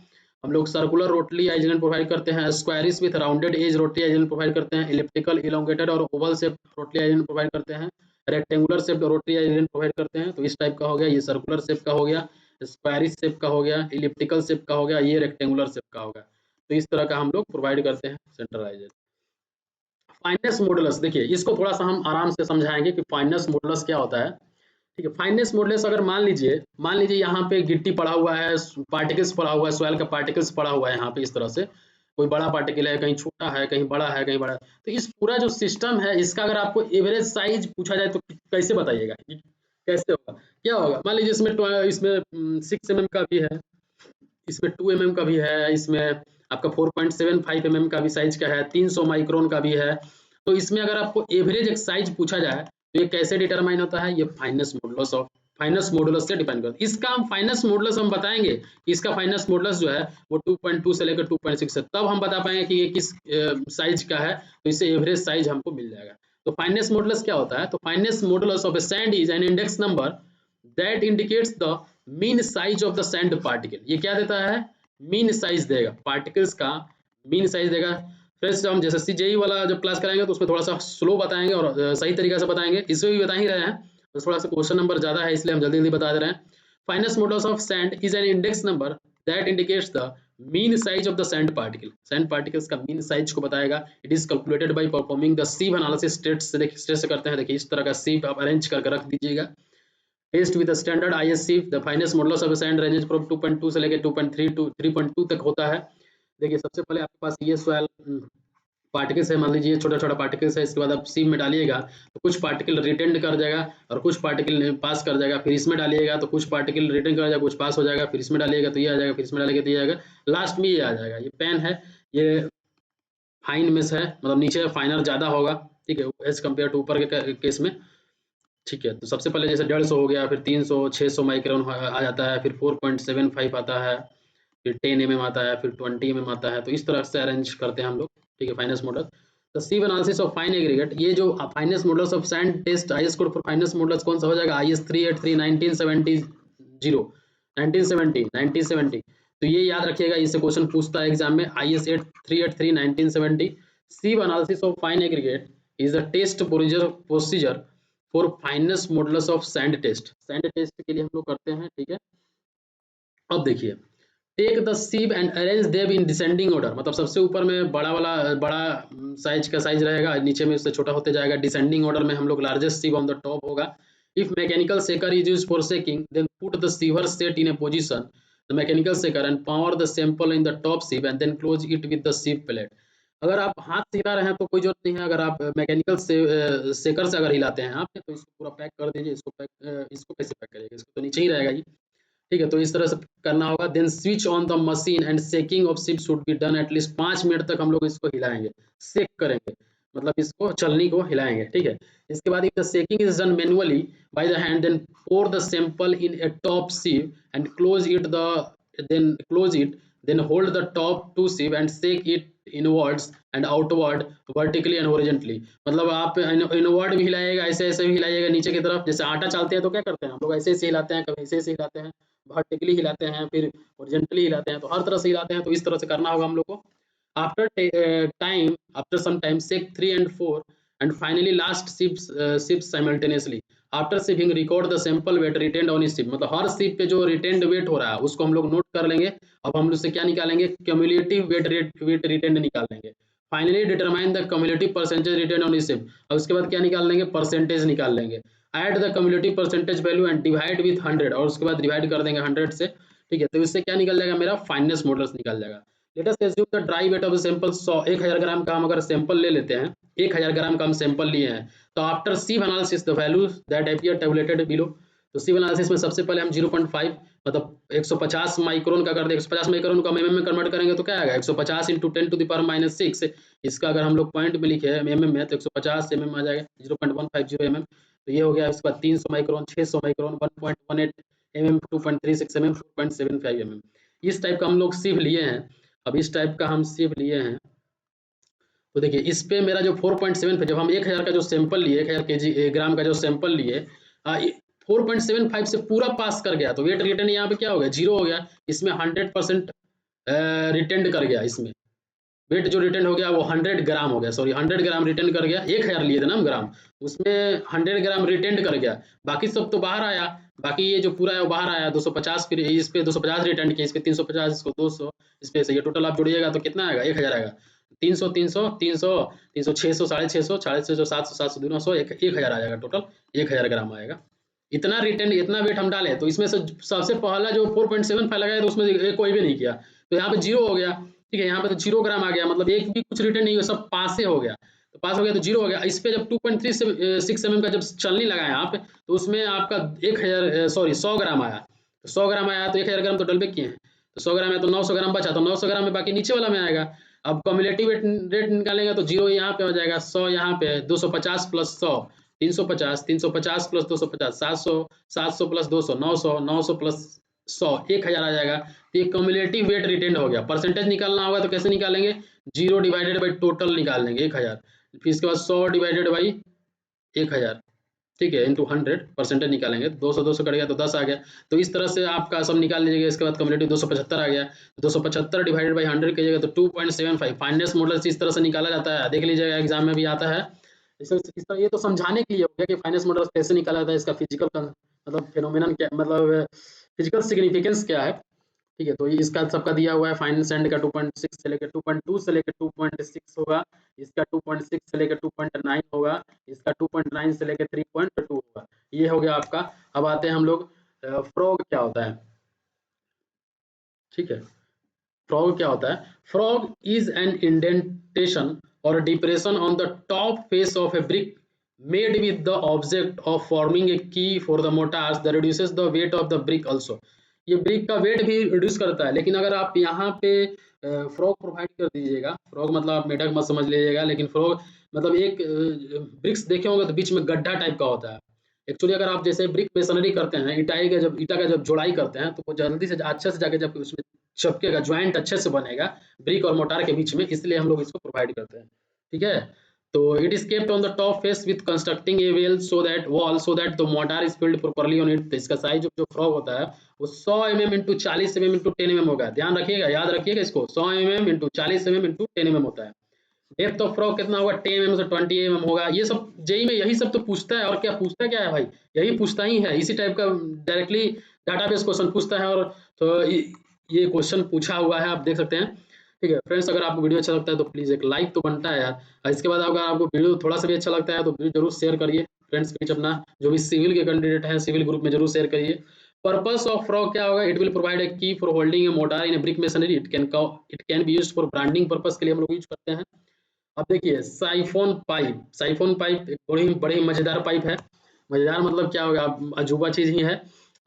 हम लोग सर्कुलर रोटरी आइजेंट प्रोवाइड करते हैं, squarish with rounded edge rotary island provide करते हैं, इलिप्टिकल इलोंगेटेड और oval shape rotary island provide करते हैं, rectangular shape rotary island provide करते हैं। तो इस टाइप का हो गया, ये सर्कुलर शेप का हो गया, स्क्वायरिश शेप का हो गया, इलिप्टिकल शेप का हो गया, ये रेक्टेंगुलर शेप का होगा। तो इस तरह का हम लोग प्रोवाइड करते हैं सेंट्रलाइजेशन। फाइनेंस मॉडुलस, देखिए इसको थोड़ा सा हम आराम से समझाएंगे कि फाइनेंस मॉडुलस क्या होता है। ठीक है, फाइनेंस मॉडुलस अगर मान लीजिए यहाँ पे गिट्टी पड़ा हुआ है, पार्टिकल्स पड़ा हुआ है, सॉइल का पार्टिकल्स पड़ा हुआ है यहाँ पे, इस तरह से कोई बड़ा पार्टिकल है, कहीं छोटा है, कहीं बड़ा है, कहीं बड़ा है। तो इस पूरा जो सिस्टम है इसका अगर आपको एवरेज साइज पूछा जाए तो कैसे बताइएगा, कैसे होगा, क्या होगा? मान लीजिए इसमें 6 mm का भी है, इसमें 2 mm का भी है, इसमें आपका 4.75 mm का भी साइज का है, 300 माइक्रोन का भी है। तो इसमें अगर आपको एवरेज एक साइज पूछा जाए तो ये कैसे डिटरमाइन होता है? ये फाइनेंस मॉडुलस से डिपेंड करता है। इसका हम फाइनेंस मॉडुलस हम बताएंगे, इसका फाइनेंस मॉडुलस जो है वो 2.2 से लेकर 2.6 है, तब हम बता पाएंगे कि ये किस साइज का है, तो इससे एवरेज साइज हमको मिल जाएगा। तो फाइनेंस मॉडुलस क्या होता है? तो finance modulus of A sand is an index number that indicates the mean size of the sand particle. ये क्या देता है? मीन साइज देगा, पार्टिकल्स का मीन साइज देगा। फ्रेंड्स, हम जैसे सीजेई वाला जब क्लास कराएंगे तो उसमें थोड़ा सा स्लो बताएंगे और सही तरीके से बताएंगे, इसमें भी बता ही रहे हैं, तो थोड़ा सा क्वेश्चन नंबर ज्यादा है इसलिए हम जल्दी जल्दी बता दे रहे हैं। Finance modulus of sand is an index number that indicates the mean size of the sand particle. Sand particles का मीन साइज को बताएगा। It is calculated by performing the sieve analysis state से करते हैं। देखिए इस तरह का सीव आप अरेंज करके रख दीजिएगा। Test with standard ISC, the fineness modulus of sand ranges from 2.2 से लेकर 2.3 टू 3.2 तक होता है। देखिए सबसे पहले आपके पास ये सॉइल पार्टिकल्स है, मान लीजिए छोटा छोटा पार्टिकल्स है, इसके बाद आप सीव में डालिएगा तो कुछ पार्टिकल रिटेंड कर जाएगा और कुछ पार्टिकल पास कर जाएगा, फिर इसमें डालिएगा तो कुछ पार्टिकल रिटेंड कर जाएगा, कुछ पास हो जाएगा, फिर इसमें डालिएगा तो ये आ जाएगा, फिर इसमें डालिएगा तो ये आएगा, लास्ट में ये आ जाएगा। ये पेन है, ये फाइन में है, मतलब नीचे फाइनर ज्यादा होगा, ठीक है, एज कम्पेयर टू ऊपर के केस में। ठीक है, तो सबसे पहले जैसे 150 हो गया, फिर 300, 600 माइक्रोन आ जाता है, फिर 4.75 आता है, फिर 10 mm आता है, फिर 20 mm आता है। तो इस तरह से अरेंज करते हैं हम लोग। ठीक है, fineness model. The sieve analysis of fine aggregate, ये जो fineness models of sand test IS code for fineness models कौन सा हो जाएगा? IS 383 1970। तो ये याद रखिएगा, इससे क्वेश्चन पूछता है एग्जाम में। IS 383 1970। Sieve analysis of fine aggregate is the test procedure for fineness modulus of sand test. Sand test के लिए हम लोग करते हैं। ठीक है, अब देखिए, take the sieve and arrange them in descending order, मतलब सबसे ऊपर में बड़ा साइज का साइज रहेगा, नीचे में उससे छोटा होते जाएगा। डिसेंडिंग ऑर्डर में हम लोग largest sieve on the top होगा। If mechanical shaker is used for shaking then put the sieve set in a position the mechanical shaker and pour the sample in the top sieve and then close it with the sieve plate. अगर आप हाथ से हिला रहे हैं तो कोई जरूरत नहीं है, अगर आप मैकेनिकल शेकर से अगर हिलाते हैं आप, तो इसको पूरा पैक कर दीजिए। इसको कैसे पैक करिएगा? इसको तो नीचे ही रहेगा ये। ठीक है, तो इस तरह से करना होगा। Then switch on the machine and shaking of ship should be done at least 5 minute तक हम लोग इसको हिलाएंगे, शेक करेंगे, मतलब इसको चलनी को हिलाएंगे। ठीक है, इसके बाद if the shaking is done manually by the hand then pour the sample in a top sieve and close it then hold the top two sieve and shake it inwards and outward vertically and horizontally. मतलब आप इनवर्ड भी हिलाइएगा, ऐसे ऐसे भी हिलाइएगा नीचे की तरफ। जैसे आटा चालते हैं तो क्या करते हैं हम लोग? ऐसे ऐसे हिलाते हैं, कभी ऐसे ऐसे हिलाते हैं, वर्टिकली हिलाते हैं, फिर हॉरिजॉन्टली हिलाते हैं, तो हर तरह से हिलाते हैं। तो इस तरह से करना होगा हम लोग को। After some time shake 3 and 4 and finally last ships simultaneously. After shipping record the sample weight retained on ship, मतलब हर शिप पे जो रिटेन्ड वेट हो रहा है उसको हम लोग नोट कर लेंगे। अब हम उससे क्या निकालेंगे? क्यूमुलेटिव वेट रिटेन्ड निकाल लेंगे। Finally determine the cumulative percentage retained on ship. अब उसके बाद क्या निकाल लेंगे? परसेंटेज निकाल लेंगे। Add the cumulative percentage value and divide with 100, और उसके बाद डिवाइड कर देंगे 100 से। ठीक है, तो इससे क्या निकल जाएगा? मेरा फाइनेंस मॉडल्स निकल जाएगा। Let us assume the dry weight of sample 1000 ग्राम का हम अगर सैंपल ले लेते हैं, 1000 ग्राम का हम सैंपल लिए हैं, तो after sieve analysis the value that appear tabulated below. तो सीव एनालिसिस में सबसे पहले हम 0.5 मतलब 150 माइक्रोन का कर दे। 150 माइक्रोन को हम mm में कन्वर्ट करेंगे तो क्या आएगा? 150 × 10⁻⁻⁶। इसका अगर हम लोग पॉइंट में लिखे mm में तो 150 mm आ जाएगा, 0.150 mm। तो ये हो गया। इसके बाद 300 micron, 600 micron, 1.18 mm, 2.36 mm, 4.75 mm। इस टाइप का हम लोग सीव लिए हैं। अब इस टाइप का हम सीव लिए हैं तो देखिए इस पे मेरा जो 4.7 जब हम 1000 का जो सैंपल लिए 1000 केजी ग्राम का जो सैंपल लिए 4.75 से पूरा पास कर गया तो वेट रिटर्न यहाँ पे क्या हो गया, 0 हो गया। इसमें 100% रिटेंड कर गया। इसमें वेट जो रिटर्न हो गया वो 100 ग्राम हो गया, सॉरी 100 ग्राम रिटर्न कर गया। 1000 लिए थे ना हम ग्राम, उसमें 100 ग्राम रिटेंड कर गया, बाकी सब तो बाहर आया। बाकी ये जो पूरा है वो बाहर आया। 250 फिर इस पे 250 रिटर्न किया, इस पे 350, इसको 200, इस पे से ये टोटल आप जोड़िएगा तो कितना आएगा, 1000 आएगा। 300 300 300 300 600 650 650 700 700 900 1000 आ जाएगा टोटल। 1000 ग्राम आएगा। इतना रिटर्न इतना वेट हम डाले तो इसमें से सबसे पहला जो 4.75 लगाया तो उसमें कोई भी नहीं किया, तो यहाँ पे 0 हो गया। ठीक है, यहाँ पे तो 0 ग्राम आ गया, मतलब एक भी कुछ रिटर्न नहीं हुआ, सब पास हो गया। तो पास हो गया तो 0 हो गया। इस पे जब 2.36 mm का जब चलनी लगाया आप तो उसमें आपका 100 ग्राम आया। तो 100 ग्राम आया तो 1000 ग्राम तो डलबे किए हैं, तो 100 ग्राम है तो 900 ग्राम बचा, तो 900 ग्राम में बाकी नीचे वाला में आएगा। अब कम्युलेटिव रेट निकालेंगे तो 0 यहाँ पे हो जाएगा, 100 यहाँ पे, 250 प्लस 100 350, 350 प्लस 250 700, 700 प्लस 200 900, 900 प्लस 100 1000 आ जाएगा। तो ये कम्युलेटिव वेट रिटेंड हो गया। परसेंटेज निकालना होगा तो कैसे निकालेंगे, 0 डिवाइडेड बाई टोटल निकाल लेंगे 1000, फिर इसके बाद 100 डिवाइडेड बाई 1000, ठीक है, इंटू 100 परसेंटेज निकालेंगे। 200 200 कट गया तो 10 आ गया। तो इस तरह से आपका सब निकाल लीजिएगा। इसके बाद कम्युलेटिव 275 आ गया, 275 डिवाइडेड बाई 100 कीजिएगा तो 2.75। फाइनेंस मॉडल से इस तरह से निकाला जाता है, देख लीजिएगा एग्जाम में भी आता है। इस तरह ये तो समझाने के लिए हो गया कि फाइनेंस मॉडल कैसे निकाला जाता है, इसका फिजिकल मतलब फिनोमिनन क्या, मतलब फिजिकल सिग्निफिकेंस क्या है। ठीक है, तो ये इसका सबका दिया हुआ है। फाइनेंस एंड का 2.6 से लेकर 2.2 से लेकर 2.6 होगा, इसका 2.6 से लेकर 2.9 होगा, इसका 2.9 से लेकर 3.2 होगा। ये हो गया आपका। अब आते हैं हम लोग फ्रॉग क्या होता है। ठीक है, फ्रॉग क्या होता है, फ्रॉग इज एन इंडेंटेशन और depression on the top face of A brick made with the object of forming a key for the mortars that reduces the weight of the brick also। ये ब्रिक का वेट भी रिड्यूस करता है, लेकिन अगर आप यहाँ पे फ्रॉग प्रोवाइड कर दीजिएगा, फ्रॉग मतलब आप मेढक मत समझ लीजिएगा, लेकिन फ्रॉग मतलब एक ब्रिक्स देखे होंगे तो बीच में गड्ढा टाइप का होता है। एक्चुअली अगर आप जैसे ब्रिक मेसनरी करते हैं, ईटा का जब जोड़ाई करते हैं तो वो जल्दी से अच्छे से जाके जब उसमें चपकेगा, ज्वाइंट अच्छे से बनेगा ब्रिक और मोटार के बीच में, इसलिए हम लोग इसको प्रोवाइड करते हैं। ठीक है, तो it is kept on the top face with constructing A well so that wall so that the motor is filled properly on it. इसका साइज जो फ्रॉग होता है वो 100 mm into 40 mm into 10 mm होगा। ध्यान रखिएगा, याद रखिएगा इसको, 100 mm into 40 mm into 10 mm होता है। डेप्थ ऑफ फ्रॉग कितना होगा, 10 mm से 20 mm होगा। ये सब जेई में यही सब तो पूछता है, और क्या पूछता क्या है भाई, यही पूछता ही है। इसी टाइप का डायरेक्टली डाटाबेस क्वेश्चन पूछता है, और तो ये क्वेश्चन पूछा हुआ है, आप देख सकते हैं। ठीक है फ्रेंड्स, अगर आपको वीडियो अच्छा लगता है तो प्लीज़ एक लाइक तो बनता है यार। इसके बाद अगर आपको वीडियो थोड़ा सा भी अच्छा लगता है तो वीडियो जरूर शेयर करिए फ्रेंड्स के बीच अपना, जो भी सिविल के कैंडिडेट हैं सिविल ग्रुप में जरूर शेयर करिए। पर्पस ऑफ फ्रॉग क्या होगा, इट विल प्रोवाइड ए की for holding A motor in A brick masonry. It can be used for branding purpose के लिए हम लोग यूज करते हैं। अब देखिए साइफोन पाइप, साइफोन पाइप एक बड़ी बड़ी मजेदार पाइप है। मजेदार मतलब क्या होगा, अजूबा चीज ही है।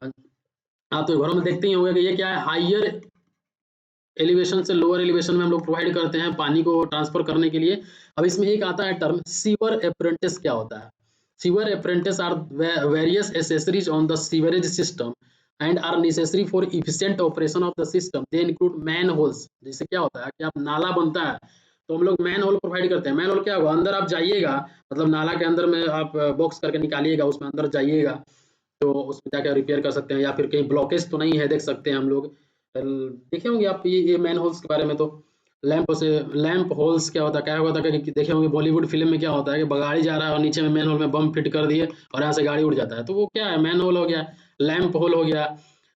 आप तो घरों में देखते ही होंगे कि ये क्या है, हाइयर एलिवेशन से लोअर एलिवेशन में हम लोग प्रोवाइड करते हैं पानी को ट्रांसफर करने के लिए। अब इसमें एक आता है टर्म सीवर अप्रेंटिस। क्या होता है, sewer apprentice are various accessories on the sewerage system and are necessary for efficient operation of the system. They include manholes. जैसे क्या होता है कि आप नाला बनता है तो हम लोग मैन होल प्रोवाइड करते हैं। मैन होल क्या होगा, अंदर आप जाइएगा, मतलब नाला के अंदर में आप बॉक्स करके निकालिएगा, उसमें अंदर जाइएगा तो उसमें जाकर रिपेयर कर सकते हैं, या फिर कहीं ब्लॉकेज तो नहीं है, देख सकते हैं हम लोग। देखे होंगे आप ये मैन होल्स के बारे में। तो लैंप होल्स क्या होता है, क्या होता है कि देखे होंगे बॉलीवुड फिल्म में क्या होता है कि गाड़ी जा रहा है और नीचे में मैन होल में बम फिट कर दिए और यहाँ से गाड़ी उड़ जाता है, तो वो क्या है, मैन होल हो गया, लैंप होल हो गया।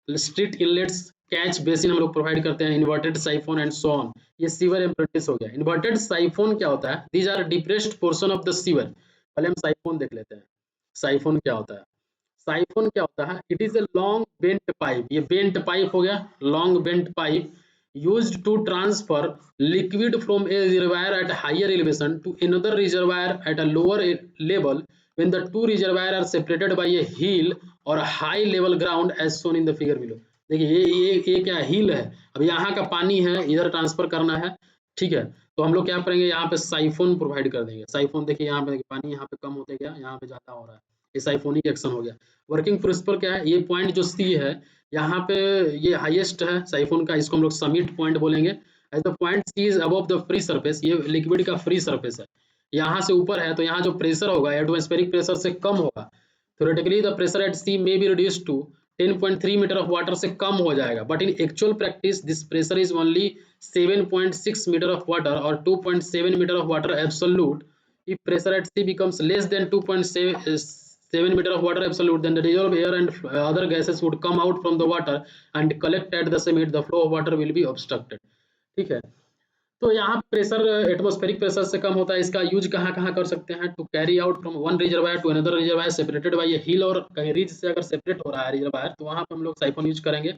स्ट्रीट इनलेट्स कैच बेसिन हम लोग प्रोवाइड करते हैं, inverted siphon and so on. ये सीवर एप्रेंटिस हो गया। इन्वर्टेड साइफोन क्या होता है, these are depressed portion of the sewer. पहले हम साइफोन देख लेते हैं। साइफोन क्या होता है, साइफोन क्या होता है, it is a long bent pipe. ये बेंट पाइप हो गया, long bent pipe used to transfer liquid from a reservoir at higher elevation to another reservoir at a lower level when the two reservoirs are separated by a hill or a high level ground as shown in the figure below। देखिए ये क्या हिल है, अब यहाँ का पानी है इधर ट्रांसफर करना है। ठीक है, तो हम लोग क्या करेंगे, यहाँ पे साइफोन प्रोवाइड कर देंगे। साइफोन देखिए यहाँ पे पानी यहाँ पे कम होते गया, यहाँ पे ज्यादा हो रहा है, ये साइफोनिक एक्शन हो गया। वर्किंग प्रिंसिपल क्या है, ये पॉइंट जो सी है यहाँ पे ये हाईएस्ट है साइफोन का, इसको हम लोग समिट पॉइंट बोलेंगे। As the point C is above the free surface, ये लिक्विड का फ्री सरफेस है, यहाँ से ऊपर है तो यहाँ जो प्रेशर होगा एटमॉस्फेरिक प्रेशर से कम होगा। Theoretically the pressure at C may be reduced to 10.3 metre of water से कम हो जाएगा, but in actual practice this pressure is only 7.6 metre of water और 2.7 metre of water absolute. If pressure at sea becomes less than 2.7 meter of water absolute, then the dissolved air and other gases would come out from the water and collect at the summit. The flow of water will be obstructed. ठीक है, तो यहाँ प्रेशर एटमॉस्फेरिक प्रेशर से कम होता है। इसका यूज कहाँ कहाँ कर सकते हैं? To carry out from one reservoir to another reservoir separated by a hill, और कहीं रिज से अगर सेपरेट हो रहा है रिजर्वायर तो वहाँ पर हम लोग साइफन यूज करेंगे।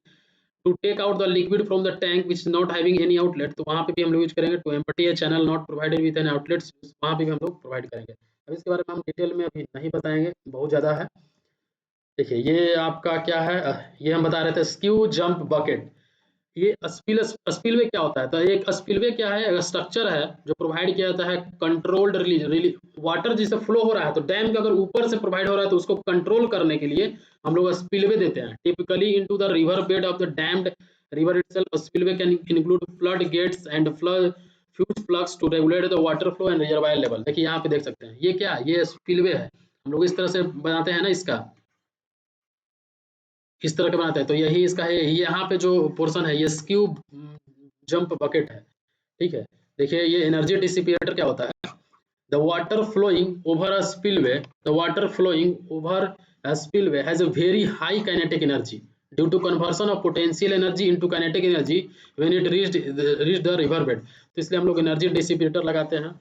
To take out the liquid from the tank which not having any outlet, तो वहाँ पे भी हम लोग यूज करेंगे। To empty a channel not provided with an outlets, वहाँ पे भी हम लोग प्रोवाइड करेंगे। अब इसके बारे में हम डिटेल में अभी नहीं बताएंगे, बहुत ज़्यादा है। देखिए ये आपका क्या है, ये हम बता रहे थे स्क्यू जंप बकेट। ये स्पिलवे क्या होता है? तो एक स्पिलवे क्या है? स्ट्रक्चर है जो प्रोवाइड किया जाता है कंट्रोल्ड रिलीज वाटर जिसे फ्लो हो रहा है, तो डैम का अगर ऊपर से प्रोवाइड हो रहा है तो उसको कंट्रोल करने के लिए हम लोग स्पिलवे देते हैं। Typically into the river bed of the dammed river itself, spillway can include flood gates and fuse plugs to regulate the water flow and reservoir level. देखिए यहाँ पे देख सकते हैं, ये क्या है? ये स्पिलवे है। हम लोग इस तरह से बनाते हैं ना, इसका इस तरह का बनाते हैं, तो यही इसका है। यहाँ पे जो पोर्शन है ये स्क्यू जंप बकेट है, ठीक है। देखिए ये एनर्जी डिसिपेटर क्या होता है? The water flowing over a spillway, the water flowing over a spillway has a very high kinetic energy due to conversion of potential energy into kinetic energy when it reach the river bed. तो इसलिए हम लोग एनर्जी डिसिपेटर लगाते हैं।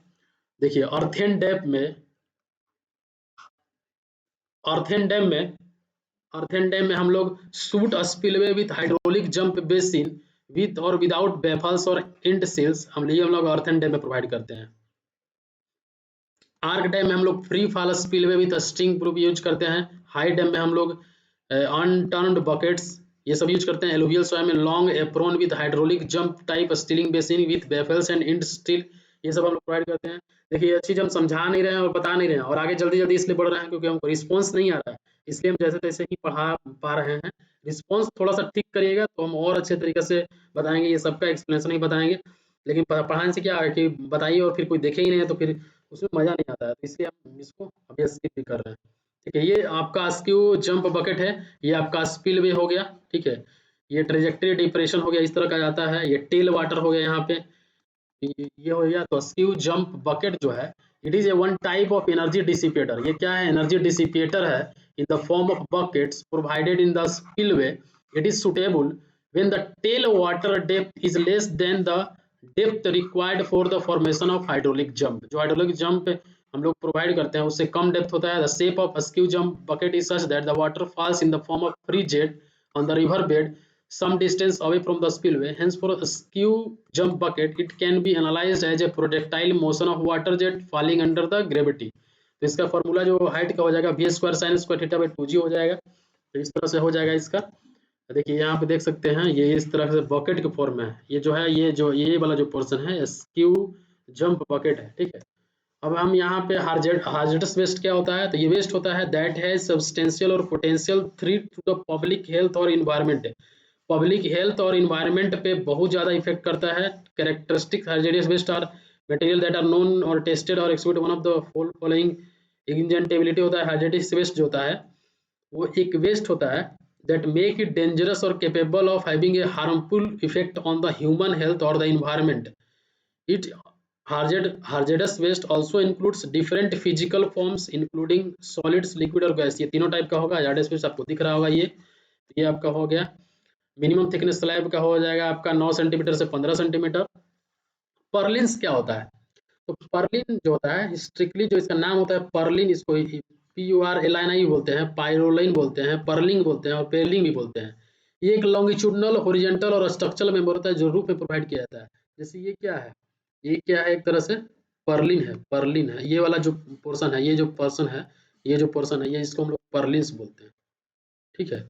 देखिए अर्थेन डैम में अर्थेन डैम में हम लोग shoot spillway with hydraulic jump basin with और विदाउट बेफल्स और एंड सेल्स, हम लोग अर्थेन डैम में प्रोवाइड करते हैं। आर्क डैम में हम लोग free fall spillway with sting proof use करते हैं। हाई डैम में हम लोग अनटर्न्ड बकेट्स ये सब यूज करते हैं। एलुवियल सॉइल में long apron with hydraulic jump type stilling basin with baffles and end sill, ये सब हम लोग प्रोवाइड करते हैं। देखिए ये चीज हम समझा नहीं रहे हैं और बता नहीं रहे हैं, और आगे जल्दी जल्दी इसलिए बढ़ रहे हैं क्योंकि हमको रिस्पॉन्स नहीं आ रहा है, इसलिए हम जैसे तैसे ही पढ़ा पा रहे हैं। रिस्पॉन्स थोड़ा सा ठीक करिएगा तो हम और अच्छे तरीके से बताएंगे, ये सबका एक्सप्लेनेशन ही बताएंगे। लेकिन पढ़ाने से क्या है कि बताइए और फिर कोई देखे ही नहीं है तो फिर उसमें मजा नहीं आता है, तो इसलिए हम इसको अभी स्किप भी कर रहे हैं। ठीक है, ये आपका स्क्यू जंप बकेट है, ये आपका स्पिलवे हो गया। ठीक है, ये ट्रेजेक्टरी डिप्रेशन हो गया, इस तरह का जाता है। ये टेल वाटर हो गया यहाँ पे, ये हो गया। तो स्क्यू जंप बकेट जो है it is a one type of energy dissipator. ये क्या है? एनर्जी डिसिपेटर है in the form of buckets provided in the spillway. It is suitable when the tail water depth is less than the depth required for the formation of hydraulic jump. जो हाइड्रोलिक जंप हम लोग प्रोवाइड करते हैं उससे कम डेप्थ होता है। The shape of skew jump bucket is such that the water falls in the form of free jet on the river bed some distance away from the spillway. Hence, for a skew jump bucket, it can be analyzed as a projectile motion of water jet falling under the gravity. तो इसका फॉर्मूला जो हाइट का हो जाएगा v square sine square theta by 2g हो जाएगा। तो इस तरह से हो जाएगा इसका। देखिए यहाँ पे देख सकते हैं ये इस तरह से बकेट के फॉर्म में है। ये जो है ये वाला जो पोर्शन है स्क्यू जंप बकेट है। ठीक है, अब हम यहाँ पे हार्जेडस वेस्ट क्या होता है? तो ये वेस्ट होता है दैट है सब्सटेंशियल और potential threat to the public health और इन्वायरमेंट। पब्लिक हेल्थ और इन्वायरमेंट पे बहुत ज़्यादा इफेक्ट करता है। Characteristic hazardous waste are material that are known और टेस्टेड और exclude one of the following ignitability होता है। हार्जेडियस वेस्ट जो होता है वो एक वेस्ट होता है दैट मेक इट डेंजरस और capable of having a harmful effect on the human health और the environment. It hazardous waste also includes different physical forms including solids, liquid और गैस। ये तीनों टाइप का होगा। हार्जेडस वेस्ट आपको दिख रहा होगा, ये आपका हो गया। मिनिमम थिकनेस स्लैब का हो जाएगा आपका 9 सेंटीमीटर से 15 सेंटीमीटर। पर्लिन्स क्या होता है? तो पर्लिन जो होता है स्ट्रिक्टली जो इसका नाम होता है पर्लिन, इसको PURLIN बोलते हैं, पायरोलाइन बोलते हैं, पर्लिंग बोलते हैं और पेरलिंग भी बोलते हैं। ये एक लॉन्गिट्यूडनल, हॉरिजॉन्टल और स्ट्रक्चरल मेंबर होता है जो रूप में प्रोवाइड किया जाता है। जैसे ये क्या है? ये क्या है? एक तरह से पर्लिन है। ये वाला जो पोर्शन है, ये जो पोर्शन है, ये इसको हम लोग पर्लिन्स बोलते हैं। ठीक है,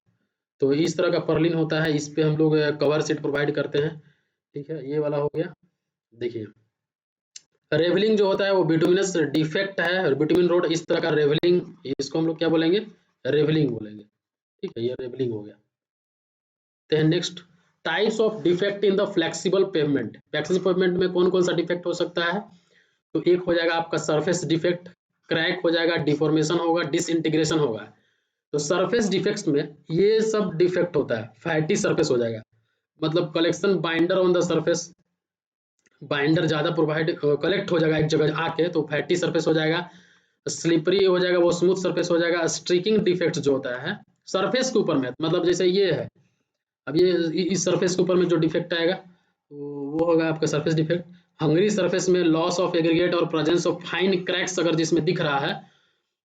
तो इस तरह का पर्लिन होता है, इस पे हम लोग कवर सेट प्रोवाइड करते हैं। ठीक है, ये वाला हो गया। देखिए रेवलिंग जो होता है वो बिटुमिनस डिफेक्ट है, बिटुमिन रोड इस तरह का रेवलिंग, इसको हम लोग क्या बोलेंगे? रेवलिंग बोलेंगे। ठीक है, ये रेवलिंग हो गया। तो next types of defect in the flexible pavement. Flexible pavement में कौन कौन सा डिफेक्ट हो सकता है? तो एक हो जाएगा आपका सरफेस डिफेक्ट, क्रैक हो जाएगा, डिफॉर्मेशन होगा, डिसइंटीग्रेशन होगा। तो सरफेस डिफेक्ट्स में ये सब डिफेक्ट होता है। फैटी सरफेस हो जाएगा, मतलब collection binder on the surface, binder ज्यादा प्रोवाइड कलेक्ट हो जाएगा एक जगह आके, तो फैटी सरफेस हो जाएगा। स्लिपरी हो जाएगा, वो स्मूथ सरफेस हो जाएगा। स्ट्रीकिंग डिफेक्ट जो होता है सरफेस के ऊपर में, मतलब जैसे ये है, अब ये इस सरफेस के ऊपर में जो डिफेक्ट आएगा तो वो होगा आपका सरफेस डिफेक्ट। हंगरी सरफेस में लॉस ऑफ एग्रीगेट और प्रेजेंस ऑफ फाइन क्रैक्स अगर जिसमें दिख रहा है,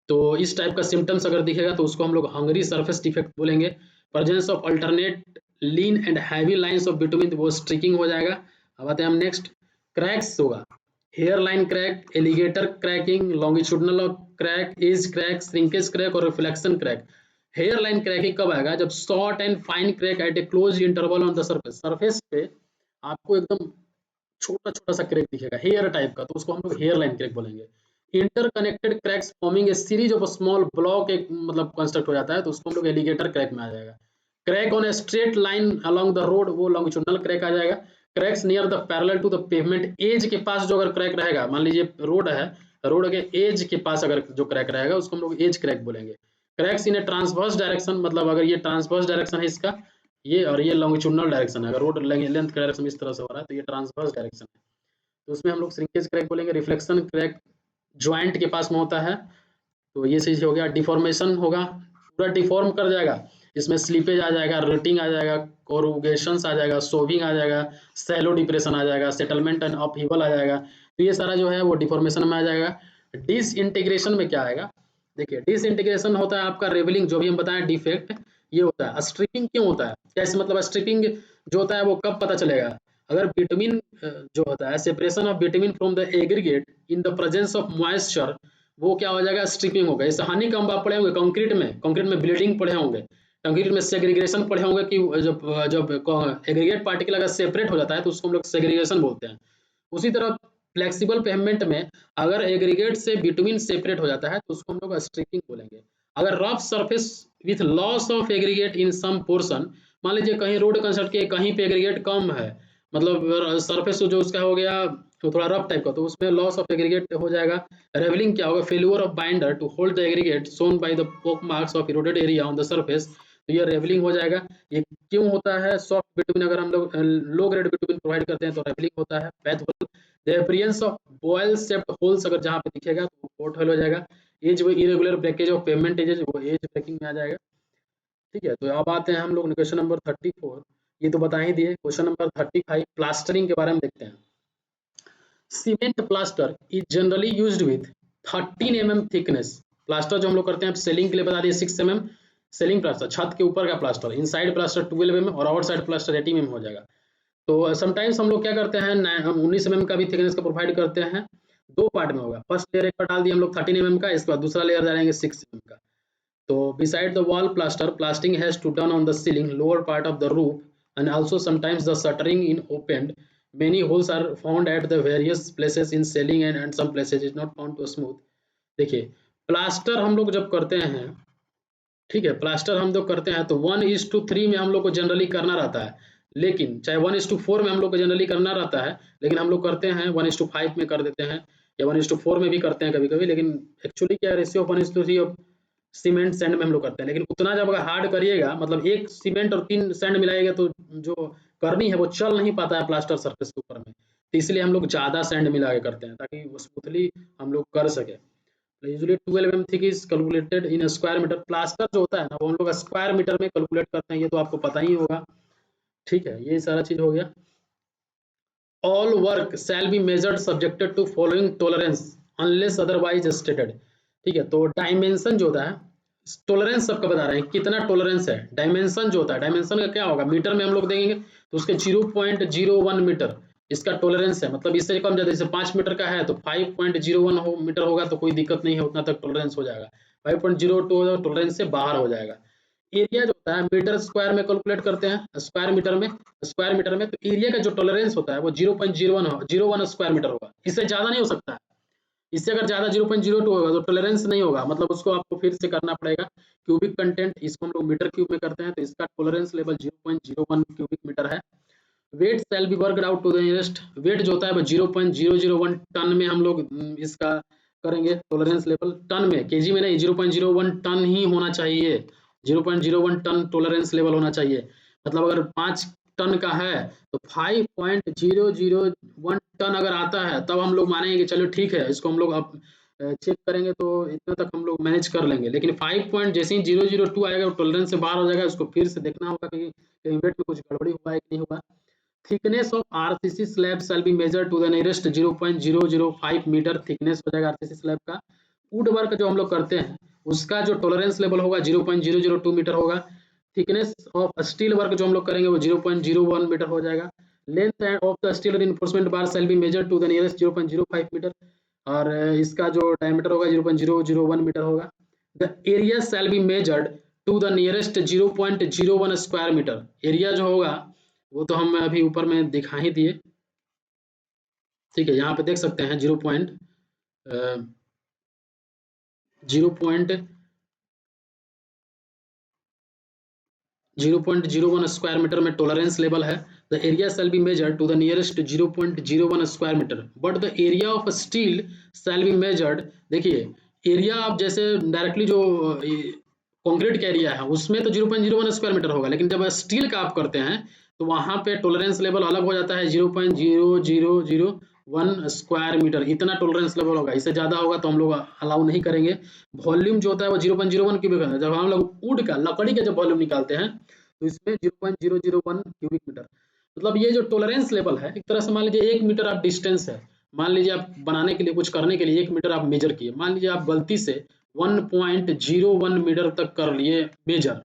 तो इस टाइप का सिम्टम्स अगर दिखेगा तो उसको हम लोग हंगरी सरफेस डिफेक्ट बोलेंगे। Presence of alternate lean and heavy lines of bitumen, वो स्ट्रीकिंग हो जाएगा। अब आते हैं हम नेक्स्ट, क्रैक्स होगा, hair line crack, alligator cracking, longitudinal crack, edge crack, shrinkage crack और reflection crack. Hair line cracking कब आएगा? जब short and fine crack at a close interval on the surface, surface पे आपको एकदम छोटा छोटा सा क्रैक दिखेगा हेयर टाइप का, तो उसको हम लोग हेयर लाइन क्रैक बोलेंगे। Interconnected cracks forming a series of small block, एक मतलब कंस्ट्रक्ट हो जाता है, तो उसको हम लोग एलिगेटर क्रैक में आ जाएगा। Crack on a straight line along the road, वो लॉन्गिट्यूडनल क्रैक आ जाएगा। Cracks near the parallel to the pavement, edge के पास जो अगर क्रैक रहेगा, मान लीजिए रोड है, रोड के एज के पास अगर जो क्रैक रहेगा उसको हम लोग एज क्रैक बोलेंगे। क्रैक्स इन ए ट्रांसवर्स डायरेक्शन, मतलब अगर ये ट्रांसवर्स डायरेक्शन है इसका, ये और ये लॉन्गिट्यूडनल डायरेक्शन है, अगर रोड लेंथ का डायरेक्शन इस तरह से हो रहा है तो ये ट्रांसवर्स डायरेक्शन है, तो उसमें हम लोग श्रिंकेज क्रैक बोलेंगे। रिफ्लेक्शन क्रैक ज्वाइंट के पास में होता है, तो ये चीज हो गया। डिफॉर्मेशन होगा, पूरा डिफॉर्म कर जाएगा, इसमें स्लीपेज आ जाएगा, रेटिंग आ जाएगा, कोरुगेशंस आ जाएगा, सोविंग आ जाएगा, सैलो डिप्रेशन आ जाएगा, सेटलमेंट एंड अपहीवल आ जाएगा, तो ये सारा जो है वो डिफॉर्मेशन में आ जाएगा। डिसइंटीग्रेशन में क्या आएगा? देखिए डिसइंटीग्रेशन होता है आपका रेवलिंग, जो भी हम बताएं डिफेक्ट ये होता है। स्ट्रिपिंग क्यों होता है? कैसे मतलब स्ट्रिपिंग जो होता है वो कब पता चलेगा? अगर बिटवीन जो होता है separation of between from the aggregate in the presence of moisture, वो क्या हो जाएगा? स्ट्रिपिंग होगा। इस हानि कम आप पढ़े होंगे कंक्रीट में ब्लीडिंग पढ़े होंगे, कंक्रीट में सेग्रीगेशन पढ़े होंगे कि जब जब एग्रीगेट पार्टिकल अगर सेपरेट हो जाता है तो उसको हम लोग सेग्रीगेशन बोलते हैं। उसी तरह फ्लेक्सिबल पेवमेंट में अगर एग्रीगेट से बिटवीन सेपरेट हो जाता है तो उसको हम लोग स्ट्रिपिंग बोलेंगे। अगर rough surface with loss of aggregate in some portion, मान लीजिए कहीं रोड कंस्ट्रक्ट किए, कहीं पे एग्रीगेट कम है, मतलब सरफेस जो उसका हो गया तो थोड़ा रफ टाइप का, तो उसमें लॉस ऑफ एग्रीगेट हो जाएगा। रेवलिंग क्या होगा? Failure of binder to hold the aggregate shown by the pock marks of eroded area on the surface, तो ये रेवलिंग हो जाएगा। ये क्यों होता है? सॉफ्ट बिटवीन अगर हम लोग लो ग्रेड बिटवीन प्रोवाइड करते हैं तो रेवलिंग होता है। Pothole, the appearance of bowl shaped holes अगर जहाँ पे दिखेगा तो पोर्ट होल हो जाएगा। एज वो irregular breakage of pavement edges, वो एज ब्रेकिंग में आ जाएगा। ठीक है, तो अब आते हैं हम लोग क्वेश्चन नंबर 34, ये तो बता ही दिए। क्वेश्चन नंबर 35 प्लास्टरिंग के बारे में देखते हैं। Cement plaster is generally used with 13 mm thickness. Plaster जो हम लोग करते हैं सेलिंग के लिए बता दिए 6 mm सेलिंग प्लास्टर, छत के ऊपर का प्लास्टर। इनसाइड प्लास्टर 12 mm और आउटसाइड प्लास्टर 18 mm हो जाएगा। तो समटाइम्स हम लोग क्या करते हैं 19 mm का भी थिकनेस का प्रोवाइड करते हैं। दो पार्ट में होगा, फर्स्ट लेयर एक बार डाल दिया हम लोग 13 mm का, इसके बाद दूसरा लेयर डालेंगे 6 mm का। तो beside the wall plaster, plastering has to done on the ceiling, lower part of the roof, and also sometimes the shuttering in opened. Many holes are found at the various places in ceiling and some places is not found to smooth. देखिए प्लास्टर हम लोग जब करते हैं, ठीक है, प्लास्टर हम लोग करते हैं तो 1:3 में हम लोग को जनरली करना रहता है, लेकिन चाहे 1:4 में हम लोग को जनरली करना रहता है, लेकिन हम लोग करते हैं 1:5 में कर देते हैं, या 1:4 में भी करते हैं कभी कभी, लेकिन एक्चुअली क्या रेशियो 1:3 ऑफ सीमेंट सैंड में हम लोग करते हैं। लेकिन उतना जब अगर हार्ड करिएगा, मतलब एक सीमेंट और 3 सैंड मिलाइएगा तो जो करनी है वो चल नहीं पाता है प्लास्टर सरफेस के ऊपर में, तो इसलिए हम लोग ज्यादा सैंड मिला के करते हैं ताकि वो स्मूथली हम लोग कर सके। Usually 12 mm thick is calculated in square metre. Plaster जो होता है ना वो हम लोग स्क्वायर मीटर में कैलकुलेट करते हैं, ये तो आपको पता ही होगा। ठीक है, ये सारा चीज हो गया। All work shall be measured subjected to following tolerance unless otherwise stated. ठीक है, तो डायमेंशन जो होता है, टॉलरेंस सबका बता रहे हैं कितना टॉलरेंस है। डायमेंशन जो होता है, डायमेंशन का क्या होगा? मीटर में हम लोग देंगे तो उसके 0.01 मीटर इसका टॉलरेंस है, मतलब इससे कम ज्यादा, जैसे 5 मीटर का है तो 5.01 मीटर होगा तो कोई दिक्कत नहीं है, उतना तक टॉलरेंस हो जाएगा। 5.02 टॉलरेंस से बाहर हो जाएगा। एरिया जो होता है मीटर स्क्वायर में कैलकुलेट करते हैं, स्क्वायर मीटर में तो एरिया का जो टॉलरेंस होता है वो 0.01 स्क्वायर मीटर होगा, इससे ज्यादा नहीं हो सकता है। इससे अगर ज़्यादा 0.02 होगा तो टॉलरेंस नहीं होगा, मतलब उसको आपको फिर से करना पड़ेगा। क्यूबिक कंटेंट, इसको हम लोग मीटर क्यूब में करते हैं, तो इसका टॉलरेंस लेवल 0.01 क्यूबिक मीटर है। Weight shall be worked out to the nearest, weight जो होता है वो 0.001 टन में हम लोग इसका करेंगे टॉलरेंस लेवल, टन में, केजी में नहीं, 0.01 टन ही होना चाहिए, 0.01 टन टॉलरेंस लेवल होना चाहिए। मतलब अगर 5 टन का है तो 5.001 टन अगर आता है तब हम लोग मानेंगे कि चलो ठीक है, इसको हम लोग अब चेक करेंगे तो इतना तक हम लोग मैनेज कर लेंगे। लेकिन 5 पॉइंट जैसे ही 002 आएगा टॉलरेंस से बाहर हो जाएगा, उसको फिर से देखना होगा कि वेट में कुछ गड़बड़ी हुआ है कि नहीं हुआ। Thickness of RCC slab shall be measure to the nearest 0.005 metre thickness हो जाएगा आरसीसी स्लैब का। वुड वर्क जो हम लोग करते हैं उसका जो टॉलरेंस लेवल होगा 0.002 मीटर होगा। थिकनेस ऑफ स्टील वर्क जो हम लोग करेंगे वो 0.01 मीटर हो जाएगा। Length of the steel reinforcement bar shall be measure to the nearest 0.05 metre, और इसका जो डायमीटर होगा 0.001 मीटर होगा। The area shall be measured to the nearest 0.01 square metre, area जो होगा वो तो हम अभी ऊपर में दिखा ही दिए, ठीक है। यहाँ पे देख सकते हैं 0.01 स्क्वायर मीटर में टॉलरेंस लेवल है। The area shall be measured to the nearest 0.01 square metre, but the area of steel shall be measured, देखिए एरिया आप जैसे डायरेक्टली जो कंक्रीट का एरिया है उसमें तो 0.01 स्क्वायर मीटर होगा, लेकिन जब स्टील का आप करते हैं तो वहां पे टॉलरेंस लेवल अलग हो जाता है, 0.0001 स्क्वायर मीटर, इतना टॉलरेंस लेवल होगा। इससे ज्यादा होगा तो हम लोग अलाउ नहीं करेंगे। वॉल्यूम जो होता है वो 0.01 क्यूबिक है। जब हम लोग वुड का, लकड़ी का जब वॉल्यूम निकालते हैं तो इसमें 0.001 क्यूबिक मीटर, मतलब ये जो टॉलरेंस लेवल है, एक तरह से मान लीजिए 1 मीटर आप डिस्टेंस है, मान लीजिए आप बनाने के लिए, कुछ करने के लिए 1 मीटर आप मेजर किए, मान लीजिए आप गलती से 1.01 मीटर तक कर लिए मेजर,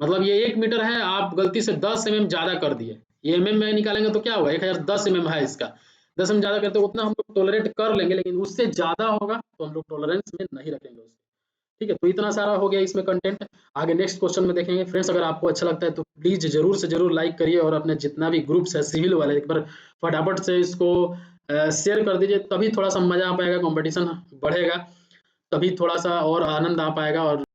मतलब ये 1 मीटर है, आप गलती से 10 mm ज्यादा कर दिए, ये mm में निकालेंगे तो क्या होगा, 1010 mm है इसका, 10 mm ज्यादा करते उतना हम लोग टॉलरेट कर लेंगे, लेकिन उससे ज्यादा होगा तो हम लोग टॉलरेंस में नहीं रखेंगे उससे, ठीक है। तो इतना सारा हो गया इसमें कंटेंट। आगे नेक्स्ट क्वेश्चन में देखेंगे। फ्रेंड्स अगर आपको अच्छा लगता है तो प्लीज जरूर से जरूर लाइक करिए, और अपने जितना भी ग्रुप्स है सिविल वाले एक बार फटाफट से इसको शेयर कर दीजिए, तभी थोड़ा सा मजा आ पाएगा, कंपटीशन बढ़ेगा, तभी थोड़ा सा और आनंद आ पाएगा और